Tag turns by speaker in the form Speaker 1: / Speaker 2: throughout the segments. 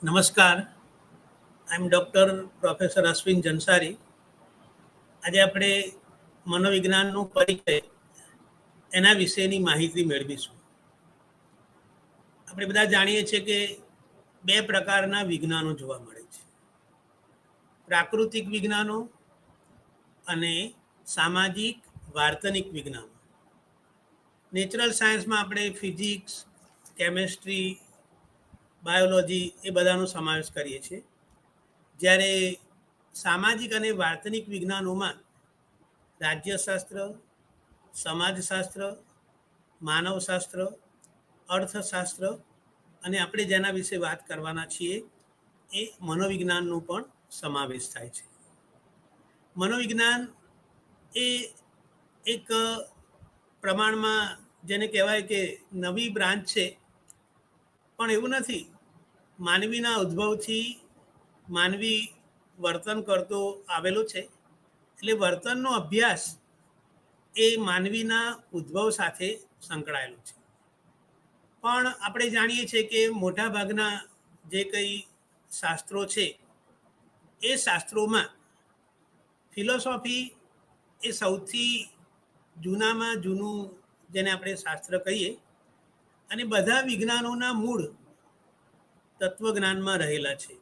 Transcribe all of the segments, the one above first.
Speaker 1: નમસ્કાર. આઈ એમ doctor professor Ashwin જનસારી. આજે આપણે મનોવિજ્ઞાનનો પરિચય એના વિશેની માહિતી મેળવીશું. આપણે બધા જાણીએ છીએ કે બે પ્રકારના વિજ્ઞાનો જોવા મળે છે: પ્રાકૃતિક વિજ્ઞાનો અને સામાજિક વાર્તનિક વિજ્ઞાનો. નેચરલ સાયન્સમાં આપણે ફિઝિક્સ, કેમેસ્ટ્રી, બાયોલોજી એ બધાનો સમાવેશ કરીએ છીએ. જ્યારે સામાજિક અને વાર્તનિક વિજ્ઞાનોમાં રાજ્યશાસ્ત્ર, સમાજશાસ્ત્ર, માનવશાસ્ત્ર, અર્થશાસ્ત્ર અને આપણે જેના વિશે વાત કરવાના છીએ એ મનોવિજ્ઞાનનો પણ સમાવેશ થાય છે. મનોવિજ્ઞાન એ એક પ્રમાણમાં જેને કહેવાય કે નવી બ્રાન્ચ છે, પણ એવું નથી. માનવીના ઉદ્ભવથી માનવી વર્તન કરતો આવેલો છે, એટલે વર્તનનો અભ્યાસ એ માનવીના ઉદ્ભવ સાથે સંકળાયેલો છે. પણ આપણે જાણીએ છીએ કે મોટાભાગના જે કંઈ શાસ્ત્રો છે એ શાસ્ત્રોમાં ફિલોસોફી એ સૌથી જૂનામાં જૂનું જેને આપણે શાસ્ત્ર કહીએ, અને બધા વિજ્ઞાનોના મૂળ તત્વજ્ઞાનમાં રહેલા છે.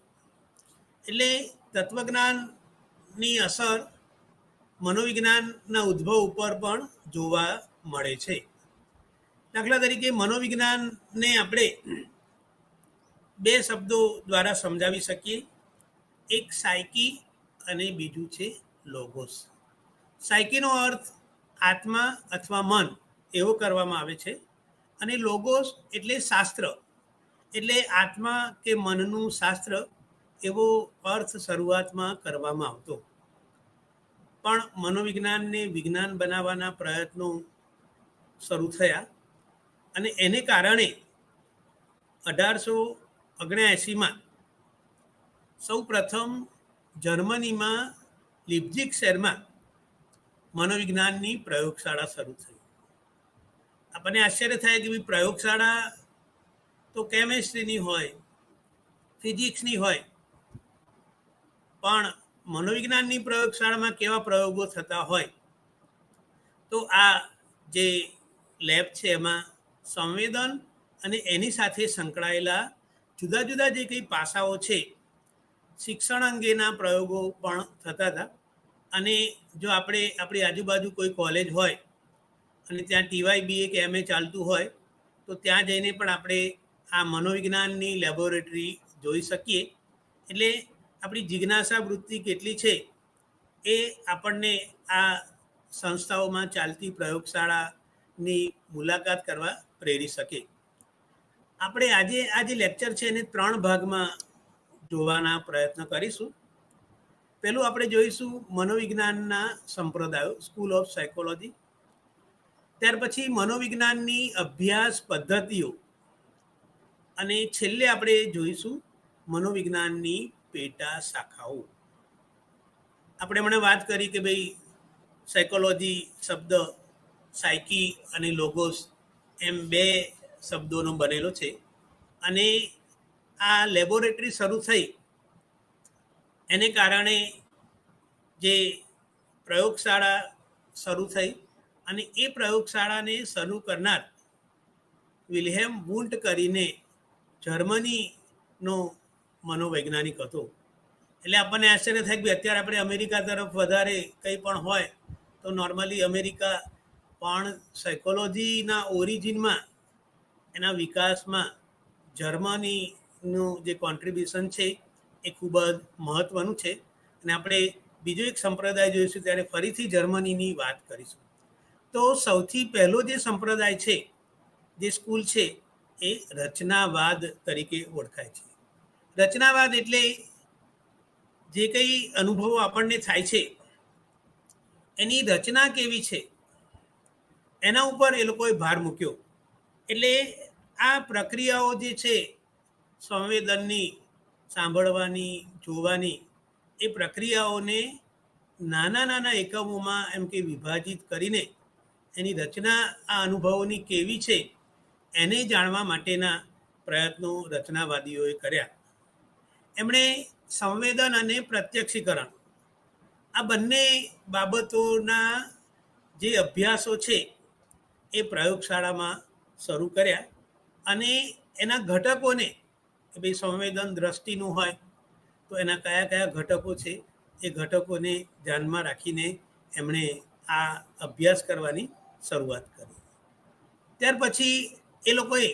Speaker 1: એટલે તત્વજ્ઞાનની અસર મનોવિજ્ઞાનના ઉદ્ભવ ઉપર પણ જોવા મળે છે. દાખલા તરીકે મનોવિજ્ઞાનને આપણે બે શબ્દો દ્વારા સમજાવી શકીએ. એક સાયકી અને બીજું છે લોગોસ. સાયકીનો અર્થ આત્મા અથવા મન એવો કરવામાં આવે છે, અને લોગોસ એટલે શાસ્ત્ર, એટલે આત્મા કે મનનું શાસ્ત્ર એવો અર્થ શરૂઆતમાં કરવામાં આવતો. પણ મનોવિજ્ઞાનને વિજ્ઞાન બનાવવાના પ્રયત્નો શરૂ થયા, અને એને કારણે 1879માં સૌ પ્રથમ જર્મનીમાં લીપ્ઝિગ શહેરમાં મનોવિજ્ઞાનની પ્રયોગશાળા શરૂ થઈ. આપણને આશ્ચર્ય થાય કે ભાઈ પ્રયોગશાળા તો કેમેસ્ટ્રીની હોય, ફિઝિક્સની હોય, પણ મનોવિજ્ઞાનની પ્રયોગશાળામાં કેવા પ્રયોગો થતા હોય. તો આ જે લેબ છે એમાં સંવેદન અને એની સાથે સંકળાયેલા જુદા જુદા જે કંઈ પાસાઓ છે, શિક્ષણ અંગેના પ્રયોગો પણ થતા હતા. અને જો આપણે આપણી આજુબાજુ કોઈ કોલેજ હોય અને ત્યાં TYBA કે MA ચાલતું હોય, તો ત્યાં જઈને પણ આપણે આ મનોવિજ્ઞાનની લેબોરેટરી જોઈ શકીએ. એટલે આપણી જિજ્ઞાસા વૃત્તિ કેટલી છે એ આપણને આ સંસ્થાઓમાં ચાલતી પ્રયોગશાળાની મુલાકાત કરવા પ્રેરી શકે. આપણે આજે આ જે લેક્ચર છે એને 3 ભાગમાં જોવાના પ્રયત્ન કરીશું. પહેલું આપણે જોઈશું મનોવિજ્ઞાનના સંપ્રદાયો, સ્કૂલ ઓફ સાયકોલોજી. ત્યાર પછી મનોવિજ્ઞાનની અભ્યાસ પદ્ધતિઓ, અને છેલ્લે આપણે જોઈશું મનોવિજ્ઞાનની પેટા શાખાઓ. આપણે મને વાત કરી કે ભાઈ સાયકોલોજી શબ્દ સાયકી અને લોગોસ એમ 2 શબ્દોનો બનેલો છે, અને આ લેબોરેટરી શરૂ થઈ એને કારણે જે પ્રયોગશાળા શરૂ થઈ, અને એ પ્રયોગશાળાને શરૂ કરનાર વિલ્હેમ વુન્ટ કરીને જર્મનીનો મનોવૈજ્ઞાનિક હતો. એટલે આપણને આશ્ચર્ય થાય કે અત્યારે આપણે અમેરિકા તરફ વધારે કંઈ પણ હોય તો નોર્મલી અમેરિકા, પણ સાયકોલોજીના ઓરિજિનમાં, એના વિકાસમાં જર્મનીનું જે કોન્ટ્રીબ્યુશન છે એ ખૂબ જ મહત્ત્વનું છે. અને આપણે બીજો એક સંપ્રદાય જોઈશું ત્યારે ફરીથી જર્મનીની વાત કરીશું. તો સૌથી પહેલો જે સંપ્રદાય છે, જે સ્કૂલ છે, એ રચનાવાદ તરીકે ઓળખાય છે. રચનાવાદ એટલે જે કંઈ અનુભવો આપણને થાય છે એની રચના કેવી છે એના ઉપર એ લોકોએ ભાર મૂક્યો. એટલે આ પ્રક્રિયાઓ જે છે સંવેદનની, સાંભળવાની, જોવાની, એ પ્રક્રિયાઓને નાના નાના એકમોમાં એમ કે વિભાજિત કરીને એની રચના આ અનુભવોની કેવી છે એને જાણવા માટેના પ્રયત્નો રચનાવાદીઓએ કર્યા. એમણે સંવેદન અને પ્રત્યક્ષીકરણ આ બંને બાબતોના જે અભ્યાસો છે એ પ્રયોગશાળામાં શરૂ કર્યા અને એના ઘટકોને કે ભાઈ સંવેદન દ્રષ્ટિનું હોય તો એના કયા કયા ઘટકો છે એ ઘટકોને ધ્યાનમાં રાખીને એમણે આ અભ્યાસ કરવાની શરૂઆત કરી. ત્યાર પછી એ લોકોએ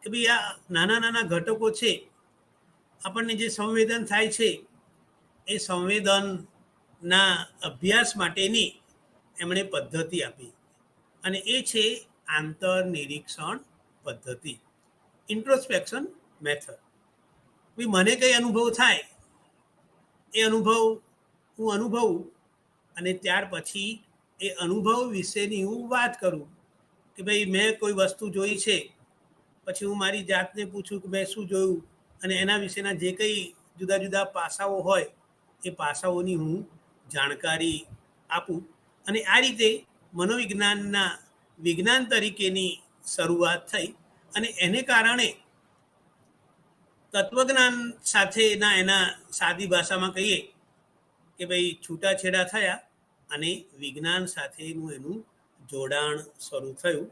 Speaker 1: કે ભાઈ આ નાના નાના ઘટકો છે, આપણને જે સંવેદન થાય છે એ સંવેદનના અભ્યાસ માટેની એમણે પદ્ધતિ આપી અને એ છે આંતરનિરીક્ષણ પદ્ધતિ, ઇન્ટ્રોસ્પેક્શન મેથડ. મને કંઈ અનુભવ થાય એ અનુભવ હું અનુભવું અને ત્યાર પછી એ અનુભવ વિશેની હું વાત કરું કે ભાઈ મેં કોઈ વસ્તુ જોઈ છે, પછી હું મારી જાતને પૂછું કે મેં શું જોયું અને એના વિશેના જે કંઈ જુદા જુદા પાસાઓ હોય એ પાસાઓની હું જાણકારી આપું અને આ રીતે મનોવિજ્ઞાનના વિજ્ઞાન તરીકેની શરૂઆત થઈ અને એને કારણે તત્વજ્ઞાન સાથેના એના સાદી ભાષામાં કહીએ કે ભાઈ છૂટાછેડા થયા અને વિજ્ઞાન સાથેનું એનું જોડાણ શરૂ થયું.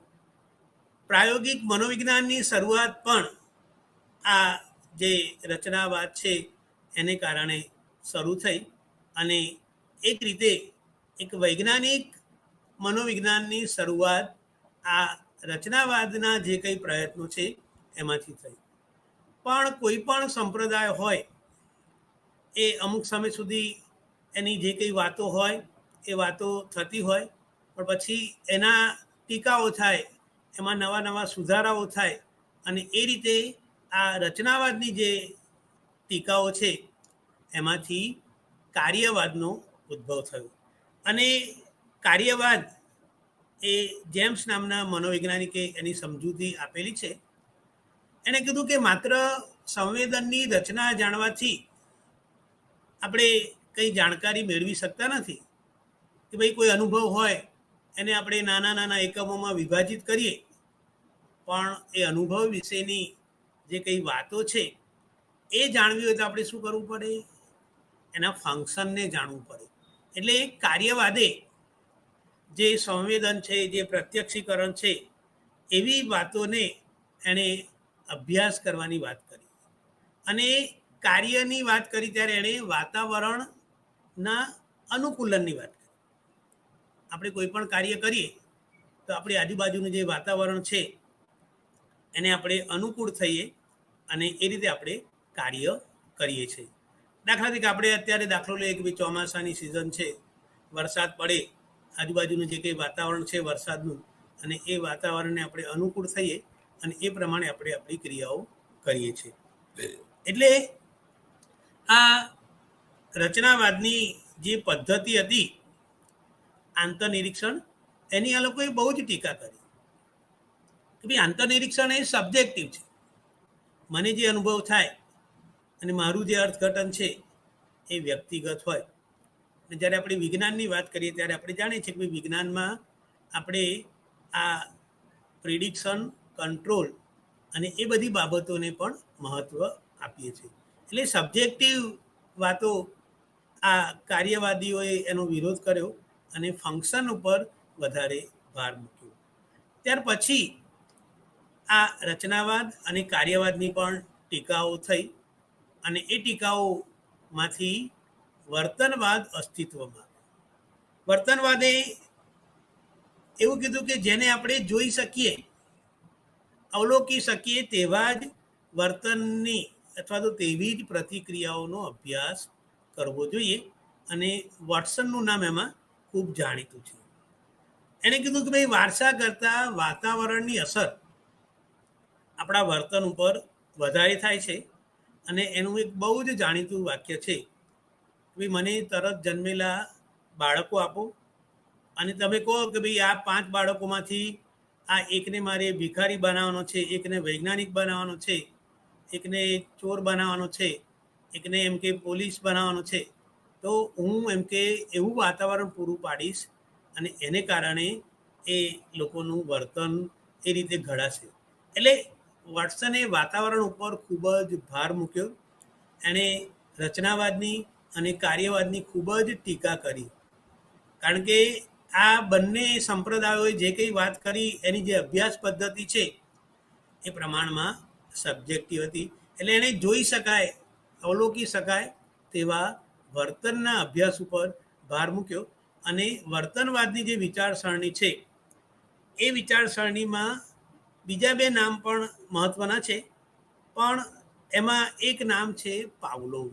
Speaker 1: પ્રાયોગિક મનોવિજ્ઞાનની શરૂઆત પણ આ જે રચનાવાદ છે એને કારણે શરૂ થઈ અને એક રીતે એક વૈજ્ઞાનિક મનોવિજ્ઞાનની શરૂઆત આ રચનાવાદના જે કંઈ પ્રયત્નો છે એમાંથી થઈ. પણ કોઈ પણ સંપ્રદાય હોય એ અમુક સમય સુધી એની જે કંઈ વાતો હોય એ વાતો થતી હોય, પણ પછી એના ટીકાઓ થાય, એમાં નવા નવા સુધારાઓ થાય અને એ રીતે આ રચનાવાદની જે ટીકાઓ છે એમાંથી કાર્યવાદનો ઉદ્ભવ થયો. અને કાર્યવાદ એ જેમ્સ નામના મનોવૈજ્ઞાનિકે એની સમજૂતી આપેલી છે. એણે કીધું કે માત્ર સંવેદનની રચના જાણવાથી આપણે કંઈ જાણકારી મેળવી શકતા નથી કે ભાઈ કોઈ અનુભવ હોય એને આપણે નાના નાના એકમોમાં વિભાજિત કરીએ, પણ એ અનુભવ વિશેની જે કંઈ વાતો છે એ જાણવી હોય તો આપણે શું કરવું પડે? એના ફંક્શનને જાણવું પડે. એટલે કાર્યવાદે જે સંવેદન છે, જે પ્રત્યક્ષીકરણ છે, એવી વાતોને એણે અભ્યાસ કરવાની વાત કરી અને કાર્યની વાત કરી ત્યારે એણે વાતાવરણના અનુકૂલનની વાત કરી. આપણે કોઈ પણ કાર્ય કરીએ તો આપણી આજુબાજુનું જે વાતાવરણ છે એને આપણે અનુકૂળ થઈએ અને એ રીતે આપણે કાર્ય કરીએ છીએ. દાખલા તરીકે આપણે અત્યારે દાખલો લઈએ કે ભાઈ ચોમાસાની સિઝન છે, વરસાદ પડે, આજુબાજુનું જે કંઈ વાતાવરણ છે વરસાદનું, અને એ વાતાવરણને આપણે અનુકૂળ થઈએ અને એ પ્રમાણે આપણે આપણી ક્રિયાઓ કરીએ છીએ. એટલે આ રચનાવાદની જે પદ્ધતિ હતી આંતરનિરીક્ષણ, એની આ લોકોએ બહુ જ ટીકા કરી કે ભાઈ આંતરનિરીક્ષણ એ સબ્જેક્ટિવ છે. મને જે અનુભવ થાય અને મારું જે અર્થઘટન છે એ વ્યક્તિગત હોય. અને જ્યારે આપણે વિજ્ઞાનની વાત કરીએ ત્યારે આપણે જાણીએ છીએ કે વિજ્ઞાનમાં આપણે આ પ્રિડિક્શન, કંટ્રોલ અને એ બધી બાબતોને પણ મહત્ત્વ આપીએ છીએ. એટલે સબ્જેક્ટિવ વાતો આ કાર્યવાદીઓએ એનો વિરોધ કર્યો અને ફંક્શન ઉપર વધારે ભાર મૂક્યો. ત્યાર પછી આ રચનાવાદ અને કાર્યવાદની પણ ટીકાઓ થઈ અને એ ટીકાઓમાંથી વર્તનવાદ અસ્તિત્વમાં આવ્યો. વર્તનવાદે એવું કીધું કે જેને આપણે જોઈ શકીએ, અવલોકી શકીએ તેવા જ વર્તનની અથવા તો તેવી જ પ્રતિક્રિયાઓનો અભ્યાસ કરવો જોઈએ અને વોટસનનું નામ એમાં ખૂબ જાણીતું છે. એણે કીધું કે ભાઈ વારસા કરતાં વાતાવરણની અસર આપણા વર્તન ઉપર વધારે થાય છે અને એનું એક બહુ જ જાણીતું વાક્ય છે કે ભાઈ મને તરત જન્મેલા બાળકો આપો અને તમે કહો કે ભાઈ આ 5 બાળકોમાંથી આ એકને મારે ભિખારી બનાવવાનો છે, એકને વૈજ્ઞાનિક બનાવવાનો છે, એકને ચોર બનાવવાનો છે, એકને એમ કે પોલીસ બનાવવાનો છે, તો હું એમ કે એવું વાતાવરણ પૂરું પાડીશ અને એને કારણે એ લોકોનું વર્તન એ રીતે ઘડાશે. એટલે વોટસને વાતાવરણ ઉપર ખૂબ જ ભાર મૂક્યો એણે રચનાવાદની અને કાર્યવાદની ખૂબ જ ટીકા કરી, કારણ કે આ બંને સંપ્રદાયોએ જે કંઈ વાત કરી એની જે અભ્યાસ પદ્ધતિ છે એ પ્રમાણમાં સબ્જેક્ટિવ હતી. એટલે એને જોઈ શકાય, અવલોકી શકાય તેવા વર્તનના અભ્યાસ ઉપર ભાર મૂક્યો. અને વર્તનવાદની જે વિચારસરણી છે એ વિચારસરણીમાં બીજા બે નામ પણ મહત્વના છે, પણ એમાં એક નામ છે પાવલોવ.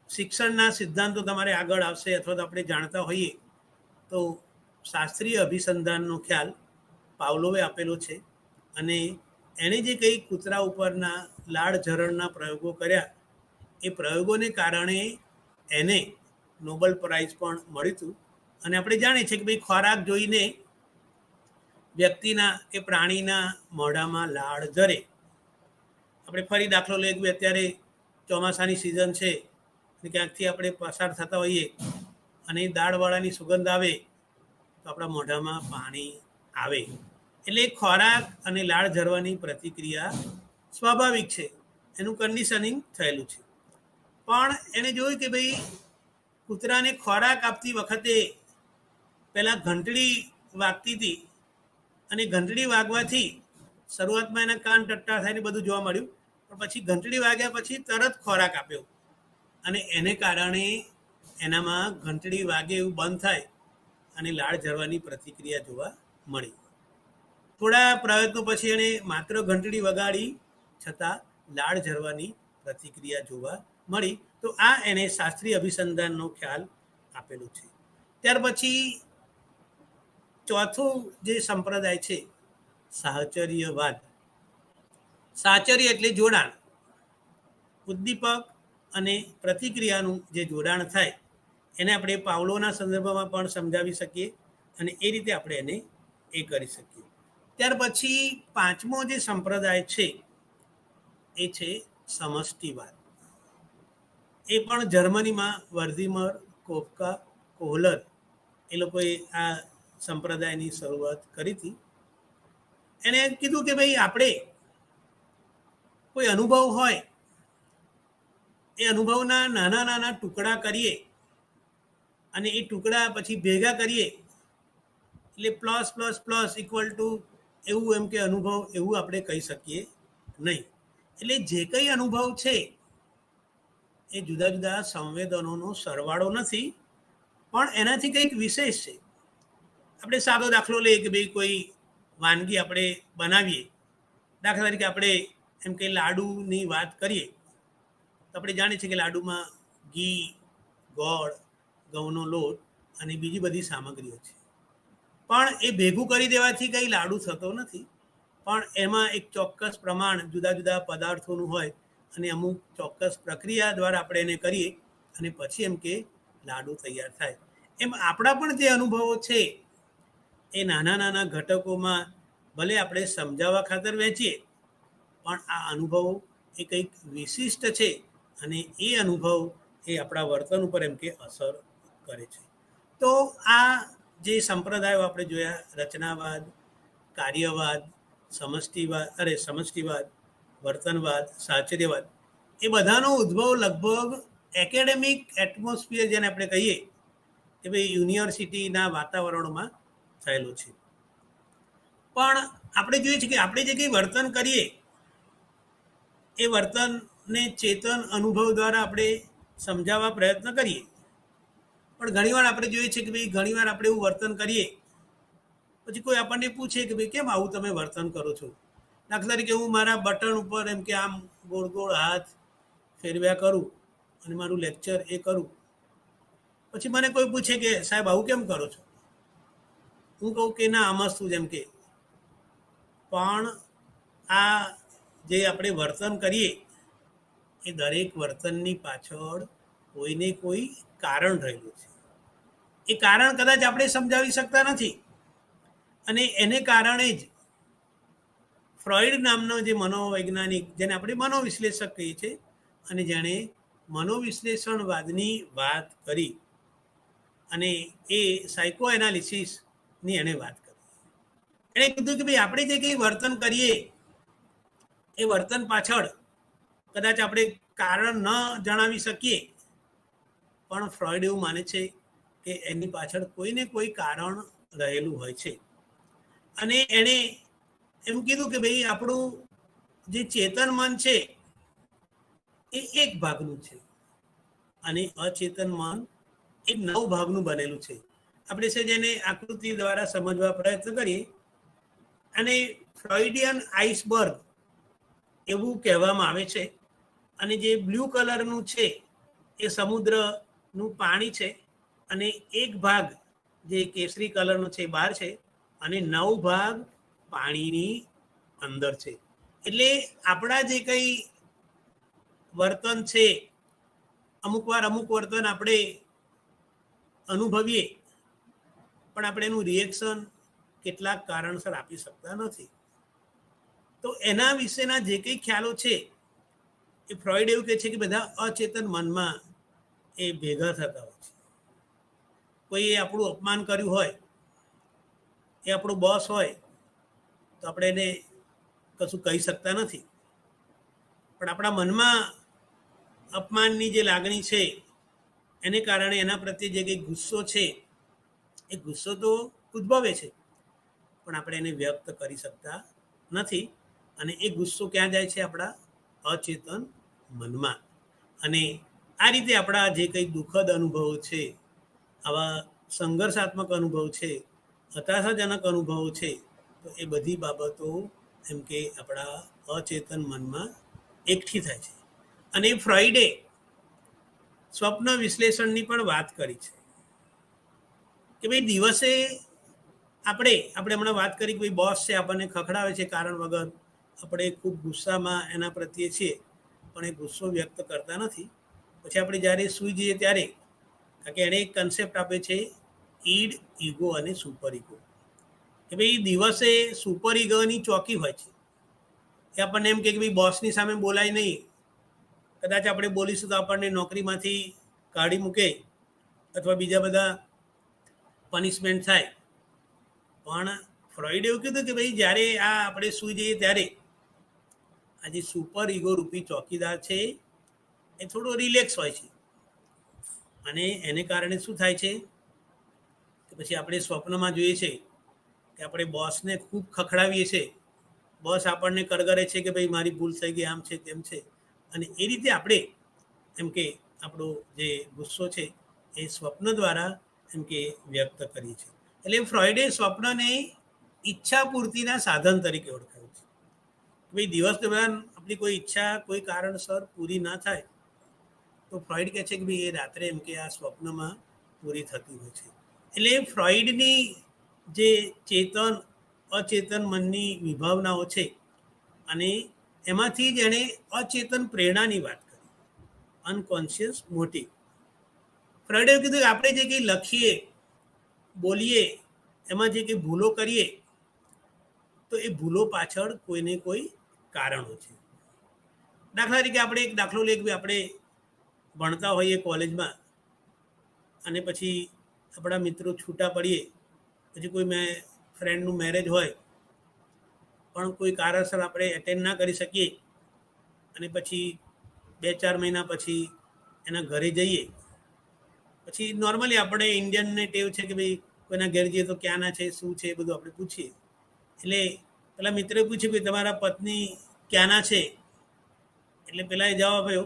Speaker 1: શિક્ષણના સિદ્ધાંતો તમારે આગળ આવશે અથવા તો આપણે જાણતા હોઈએ તો શાસ્ત્રીય અભિસંધાનનો ખ્યાલ પાવલોવે આપેલો છે. અને એણે જે કંઈ કૂતરા ઉપરના લાળ ઝરણના પ્રયોગો કર્યા એ પ્રયોગોને કારણે એને નોબેલ પ્રાઇઝ પણ મળ્યું હતું. અને આપણે જાણીએ છીએ કે ભાઈ ખોરાક જોઈને વ્યક્તિના કે પ્રાણીના મોઢામાં લાળ ઝરે. આપણે ફરી દાખલો લઈએ કે અત્યારે ચોમાસાની સિઝન છે અને ક્યાંકથી આપણે પસાર થતા હોઈએ અને દાળવાળાની સુગંધ આવે તો આપણા મોઢામાં પાણી આવે. એટલે ખોરાક અને લાળ ઝરવાની પ્રતિક્રિયા સ્વાભાવિક છે, એનું કન્ડિશનિંગ થયેલું છે. પણ એણે જોયું કે ભાઈ કૂતરાને ખોરાક આપતી વખતે પહેલાં ઘંટડી વાગતી હતી અને ઘંટડી વાગવાથી શરૂઆતમાં એના કાન ટટ્ટા થાય ને બધું જોવા મળ્યું, પણ પછી ઘંટડી વાગ્યા પછી તરત ખોરાક આપ્યો અને એને કારણે એનામાં ઘંટડી વાગે એવું બંધ થાય અને લાળ ઝરવાની પ્રતિક્રિયા જોવા મળી. થોડા પ્રયત્નો પછી એણે માત્ર ઘંટડી વગાડી છતાં લાળ ઝરવાની પ્રતિક્રિયા જોવા મળી. તો આ એને શાસ્ત્રીય અભિસંધાનનો ખ્યાલ આપેલો છે. ત્યાર પછી ચોથો જે સંપ્રદાય છે સાહચર્યવાદ. સાહચર્ય એટલે જોડાણ, ઉદ્દીપક અને પ્રતિક્રિયાનું જે જોડાણ થાય એને આપણે પાવલોના સંદર્ભમાં પણ સમજાવી શકીએ અને એ રીતે આપણે એને એ કરી શકીએ. ત્યાર પછી પાંચમો જે સંપ્રદાય છે એ છે સમષ્ટિવાદ. એ પણ જર્મનીમાં વર્ધીમર, કોફકા, કોહલર એ લોકોએ આ સંપ્રદાયની શરૂઆત કરી હતી. એને કીધું કે ભાઈ આપણે કોઈ અનુભવ હોય એ અનુભવના નાના નાના ટુકડા કરીએ અને એ ટુકડા પછી ભેગા કરીએ એટલે plus plus plus equal to એવું એમ કે અનુભવ એવું આપણે કહી શકીએ નહીં. એટલે જે કંઈ અનુભવ છે એ જુદા જુદા સંવેદનોનો સરવાળો નથી, પણ એનાથી કંઈક વિશેષ છે. આપણે સાદો દાખલો લઈએ કે ભાઈ કોઈ વાનગી આપણે બનાવીએ, દાખલા તરીકે આપણે એમ કે લાડુની વાત કરીએ તો આપણે જાણીએ છીએ કે લાડુમાં ઘી, ગોળ, ઘઉંનો લોટ અને બીજી બધી સામગ્રીઓ છે. પણ એ ભેગું કરી દેવાથી કંઈ લાડુ થતો નથી, પણ એમાં એક ચોક્કસ પ્રમાણ જુદા જુદા પદાર્થોનું હોય અને અમુક ચોક્કસ પ્રક્રિયા દ્વારા આપણે એને કરીએ અને પછી એમ કે લાડુ તૈયાર થાય. એમ આપણા પણ જે અનુભવો છે એ નાના નાના ઘટકોમાં ભલે આપણે સમજાવવા ખાતર વહેંચીએ, પણ આ અનુભવો એ કંઈક વિશિષ્ટ છે અને એ અનુભવ એ આપણા વર્તન ઉપર એમ કે અસર કરે છે. તો આ જે સંપ્રદાયો આપણે જોયા, રચનાવાદ, કાર્યવાદ, સમષ્ટિવાદ, વર્તનવાદ, સાહચર્યવાદ, એ બધાનો ઉદ્ભવ લગભગ એકેડેમિક એટમોસ્ફિયર જેને આપણે કહીએ કે ભાઈ યુનિવર્સિટીના વાતાવરણમાં થયેલો છે. પણ આપણે જોઈએ છીએ કે આપણે જે કંઈ વર્તન કરીએ એ વર્તનને ચેતન અનુભવ દ્વારા આપણે સમજાવવા પ્રયત્ન કરીએ, પણ ઘણીવાર આપણે જોઈએ છીએ કે ભાઈ ઘણીવાર આપણે એવું વર્તન કરીએ પછી કોઈ આપણને પૂછે કે ભાઈ કેમ આવું તમે વર્તન કરો છો. દાખલા તરીકે હું મારા બટન ઉપર એમ કે આમ ગોળ ગોળ હાથ ફેરવ્યા કરું અને મારું લેક્ચર એ કરું, પછી મને કોઈ પૂછે કે સાહેબ આવું કેમ કરો છો, હું કહું કે ના આમ વસ્તુ જેમ કે. પણ આ જે આપણે વર્તન કરીએ એ દરેક વર્તનની પાછળ કોઈને કોઈ કારણ રહેલું છે. એ કારણ કદાચ આપણે સમજાવી શકતા નથી અને એને કારણે જ ફ્રોઈડ નામનો જે મનોવૈજ્ઞાનિક, જેને આપણે મનોવિશ્લેષક કહીએ છીએ, અને જેણે મનોવિશ્લેષણવાદની વાત કરી અને એ સાયકો એનાલિસિસની એણે વાત કરી. એણે કીધું કે ભાઈ આપણે જે કંઈ વર્તન કરીએ એ વર્તન પાછળ કદાચ આપણે કારણ ન જણાવી શકીએ, પણ ફ્રોઈડ એવું માને છે કે એની પાછળ કોઈને કોઈ કારણ રહેલું હોય છે. અને એણે એમ કીધું કે ભાઈ આપણું જે ચેતન મન છે એ એક ભાગનું છે અને અચેતન મન એ 9 ભાગનું બનેલું છે. આપણે છે જેને આકૃતિ દ્વારા સમજવા પ્રયત્ન કરીએ, અને ફ્રોઈડિયન આઈસબર્ગ એવું કહેવામાં આવે છે. અને જે બ્લુ કલરનું છે એ સમુદ્રનું પાણી છે, અને એક ભાગ જે કેસરી કલરનો છે બહાર છે, અને 9 ભાગ પાણીની અંદર છે. એટલે આપણા જે કંઈ વર્તન છે, અમુક વર્તન આપણે અનુભવીએ, પણ આપણે એનું રિએક્શન કેટલાક કારણસર આપી શકતા નથી. તો એના વિશેના જે કંઈ ખ્યાલો છે એ ફ્રોઈડ એવું કહે છે કે બધા અચેતન મનમાં એ ભેગા થતા હોય છે. કોઈએ આપણું અપમાન કર્યું હોય, એ આપણો બોસ હોય, તો આપણે એને કશું કહી શકતા નથી, પણ આપણા મનમાં અપમાનની જે લાગણી છે એને કારણે એના પ્રત્યે જે કંઈ ગુસ્સો છે એ ગુસ્સો તો ઉદ્ભવે છે, પણ આપણે એને વ્યક્ત કરી શકતા નથી. અને એ ગુસ્સો ક્યાં જાય છે? આપણા અચેતન મનમાં. અને આ રીતે આપણા જે કંઈ દુઃખદ અનુભવો છે, આવા સંઘર્ષાત્મક અનુભવ છે, હતાશાજનક અનુભવો છે, તો એ બધી બાબતો એમ કે આપણા અચેતન મનમાં એકઠી થાય છે. અને ફ્રોઈડે સ્વપ્ન વિશ્લેષણની પણ વાત કરી છે કે ભાઈ દિવસે આપણે હમણાં વાત કરી કે ભાઈ બોસ છે આપણને ખખડાવે છે કારણ વગર, આપણે ખૂબ ગુસ્સામાં એના પ્રત્યે છીએ, પણ એ ગુસ્સો વ્યક્ત કરતા નથી. પછી આપણે જ્યારે સૂઈ જઈએ ત્યારે, કારણ કે એણે એક કન્સેપ્ટ આપે છે ઈડ, ઈગો અને સુપર ઈગો, કે ભાઈ દિવસે સુપર ઈગોની ચોકી હોય છે. એ આપણને એમ કે ભાઈ બોસની સામે બોલાય નહીં, કદાચ આપણે બોલીશું તો આપણને નોકરીમાંથી કાઢી મૂકે અથવા બીજા બધા પનિશમેન્ટ થાય. પણ ફ્રોઈડે એવું કીધું કે ભાઈ જ્યારે આ આપણે સૂઈ જઈએ ત્યારે આ જે સુપર ઈગો રૂપી ચોકીદાર છે એ થોડો રિલેક્સ હોય છે. અને એને કારણે શું થાય છે કે પછી આપણે સ્વપ્નમાં જોઈએ છે કે આપણે બોસને ખૂબ ખખડાવીએ છીએ, બોસ આપણને કરગરે છે કે ભાઈ મારી ભૂલ થઈ ગઈ, આમ છે તેમ છે. અને એ રીતે આપણે એમ કે આપણો જે ગુસ્સો છે એ સ્વપ્ન દ્વારા એમ કે વ્યક્ત કરીએ છીએ. એટલે ફ્રોઈડે સ્વપ્નને ઈચ્છા પૂર્તિના સાધન તરીકે ઓળખાયું છે. ભાઈ દિવસ દરમિયાન આપણી કોઈ ઈચ્છા કોઈ કારણસર પૂરી ના થાય, તો ફ્રોઈડ કહે છે કે ભાઈ એ રાત્રે એમ કે આ સ્વપ્નમાં પૂરી થતી હોય છે. એટલે ફ્રોઈડની જે ચેતન અચેતન મનની વિભાવનાઓ છે, અને એમાંથી જ એણે અચેતન પ્રેરણાની વાત કરી, અનકોન્શિયસ મોટિવ. ફ્રોઈડે કીધું કે આપણે જે કંઈ લખીએ, બોલીએ, એમાં જે કંઈ ભૂલો કરીએ, તો એ ભૂલો પાછળ કોઈને કોઈ કારણો છે. દાખલા તરીકે આપણે એક દાખલો લઈએ કે આપણે ભણતા હોઈએ કોલેજમાં, અને પછી આપણા મિત્રો છૂટા પડીએ, પછી કોઈ ફ્રેન્ડનું મેરેજ હોય, પણ કોઈ કારણસર આપણે એટેન્ડ ના કરી શકીએ, અને પછી 2-4 મહિના પછી એના ઘરે જઈએ. પછી નોર્મલી આપણે ઇન્ડિયનને ટેવ છે કે ભાઈ કોઈના ઘેર જઈએ તો ક્યાંના છે, શું છે, એ બધું આપણે પૂછીએ. એટલે પેલા મિત્રે પૂછ્યું કે તમારા પત્ની ક્યાંના છે? એટલે પેલા એ જવાબ આપ્યો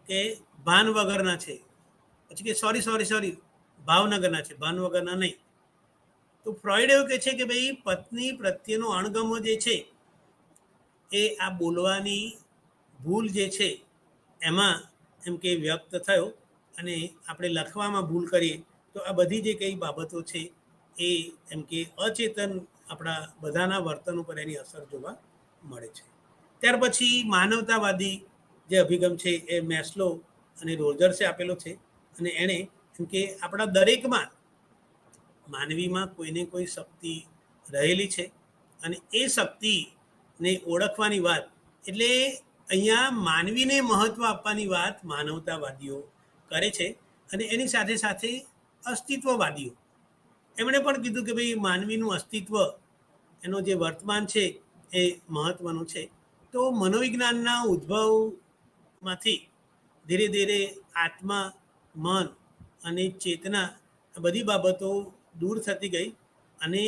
Speaker 1: કે ભાન વગરના છે. પછી કે સોરી ભાવનગરના છે, ભાન વગરના નહીં. તો ફ્રોઈડ એવું કહે છે કે ભાઈ પત્ની પ્રત્યેનો અણગમો જે છે એ આ બોલવાની ભૂલ જે છે એમાં એમ કે વ્યક્ત થયો, અને આપણે લખવામાં ભૂલ કરીએ તો આ બધી જે કંઈ બાબતો છે એ એમ કે અચેતન આપણા બધાના વર્તન ઉપર એની અસર જોવા મળે છે. ત્યાર પછી માનવતાવાદી જે અભિગમ છે એ મેસ્લો અને રોજર્સે આપેલો છે. અને એણે એમ કે આપણા દરેકમાં માનવીમાં કોઈને કોઈ શક્તિ રહેલી છે, અને એ શક્તિને ઓળખવાની વાત, એટલે અહીંયા માનવીને મહત્ત્વ આપવાની વાત માનવતાવાદીઓ કરે છે. અને એની સાથે સાથે અસ્તિત્વવાદીઓ એમણે પણ કીધું કે ભાઈ માનવીનું અસ્તિત્વ, એનો જે વર્તમાન છે એ મહત્ત્વનું છે. તો મનોવિજ્ઞાનના ઉદ્ભવ માંથી ધીરે ધીરે આત્મા, મન અને ચેતના આ બધી બાબતો દૂર થતી ગઈ અને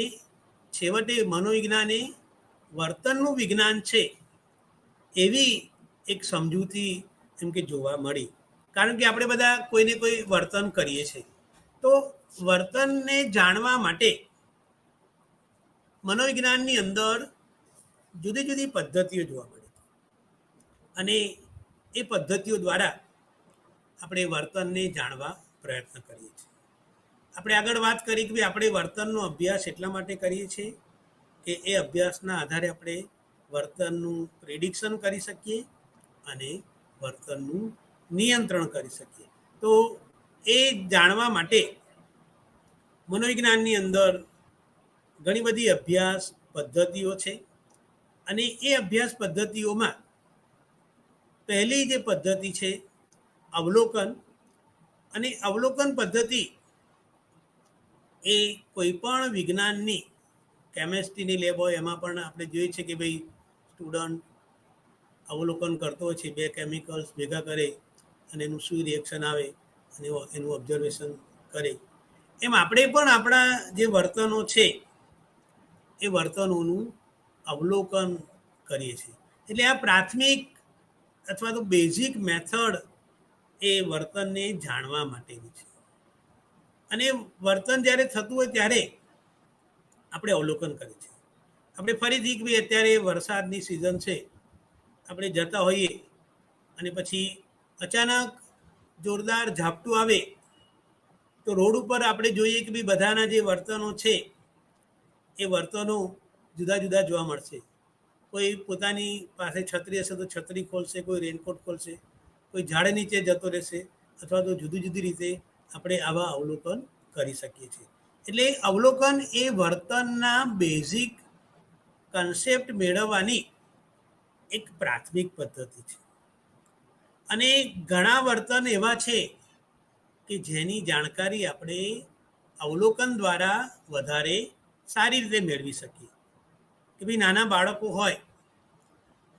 Speaker 1: છેવટે મનોવિજ્ઞાન એ વર્તનનું વિજ્ઞાન છે એવી એક સમજૂતી એમ કે જોવા મળી. કારણ કે આપણે બધા કોઈને કોઈ વર્તન કરીએ છીએ, તો વર્તનને જાણવા માટે મનોવિજ્ઞાનની અંદર જુદી જુદી પદ્ધતિઓ જોવા મળે અને એ પદ્ધતિઓ દ્વારા આપણે વર્તનને જાણવા પ્રયત્ન કરીએ છીએ. આપણે આગળ વાત કરી કે આપણે વર્તનનો અભ્યાસ એટલા માટે કરીએ છીએ કે એ અભ્યાસના આધારે આપણે વર્તનનું પ્રિડિક્શન કરી શકીએ અને વર્તનનું નિયંત્રણ કરી શકીએ. તો એ જાણવા માટે મનોવિજ્ઞાનની અંદર ઘણી બધી અભ્યાસ પદ્ધતિઓ છે અને એ અભ્યાસ પદ્ધતિઓમાં પહેલી જે પદ્ધતિ છે અવલોકન. અને અવલોકન પદ્ધતિ એ કોઈ પણ વિજ્ઞાનની, કેમેસ્ટ્રીની લેબ હોય એમાં પણ આપણે જોઈએ છે કે ભાઈ સ્ટુડન્ટ અવલોકન કરતો હોય છે, બે કેમિકલ્સ ભેગા કરે અને એનું શું રિએક્શન આવે અને એનું ઓબ્ઝર્વેશન કરે. એમ આપણે પણ આપણા જે વર્તનો છે એ વર્તનોનું અવલોકન કરીએ છીએ. એટલે આ પ્રાથમિક અથવા તો બેઝિક મેથડ એ વર્તનને જાણવા માટેની છે. અને વર્તન જ્યારે થતું હોય ત્યારે આપણે અવલોકન કરીએ છીએ. આપણે ફરીથી ભાઈ અત્યારે વરસાદની સિઝન છે, આપણે જતા હોઈએ અને પછી અચાનક જોરદાર ઝાપટું આવે તો રોડ ઉપર આપણે જોઈએ કે ભાઈ બધાના જે વર્તનો છે એ વર્તનો જુદા જુદા જોવા મળશે. કોઈ પોતાની પાસે છત્રી હશે તો છત્રી ખોલશે, કોઈ રેનકોટ ખોલશે, કોઈ ઝાડ નીચે જતો રહેશે, અથવા તો જુદી જુદી રીતે આપણે આવા અવલોકન કરી શકીએ છીએ. એટલે અવલોકન એ વર્તનના બેઝિક કન્સેપ્ટ મેળવવાની એક પ્રાથમિક પદ્ધતિ છે. અને ઘણા વર્તન એવા છે કે જેની જાણકારી આપણે અવલોકન દ્વારા વધારે સારી રીતે મેળવી શકીએ. કે ભાઈ નાના બાળકો હોય,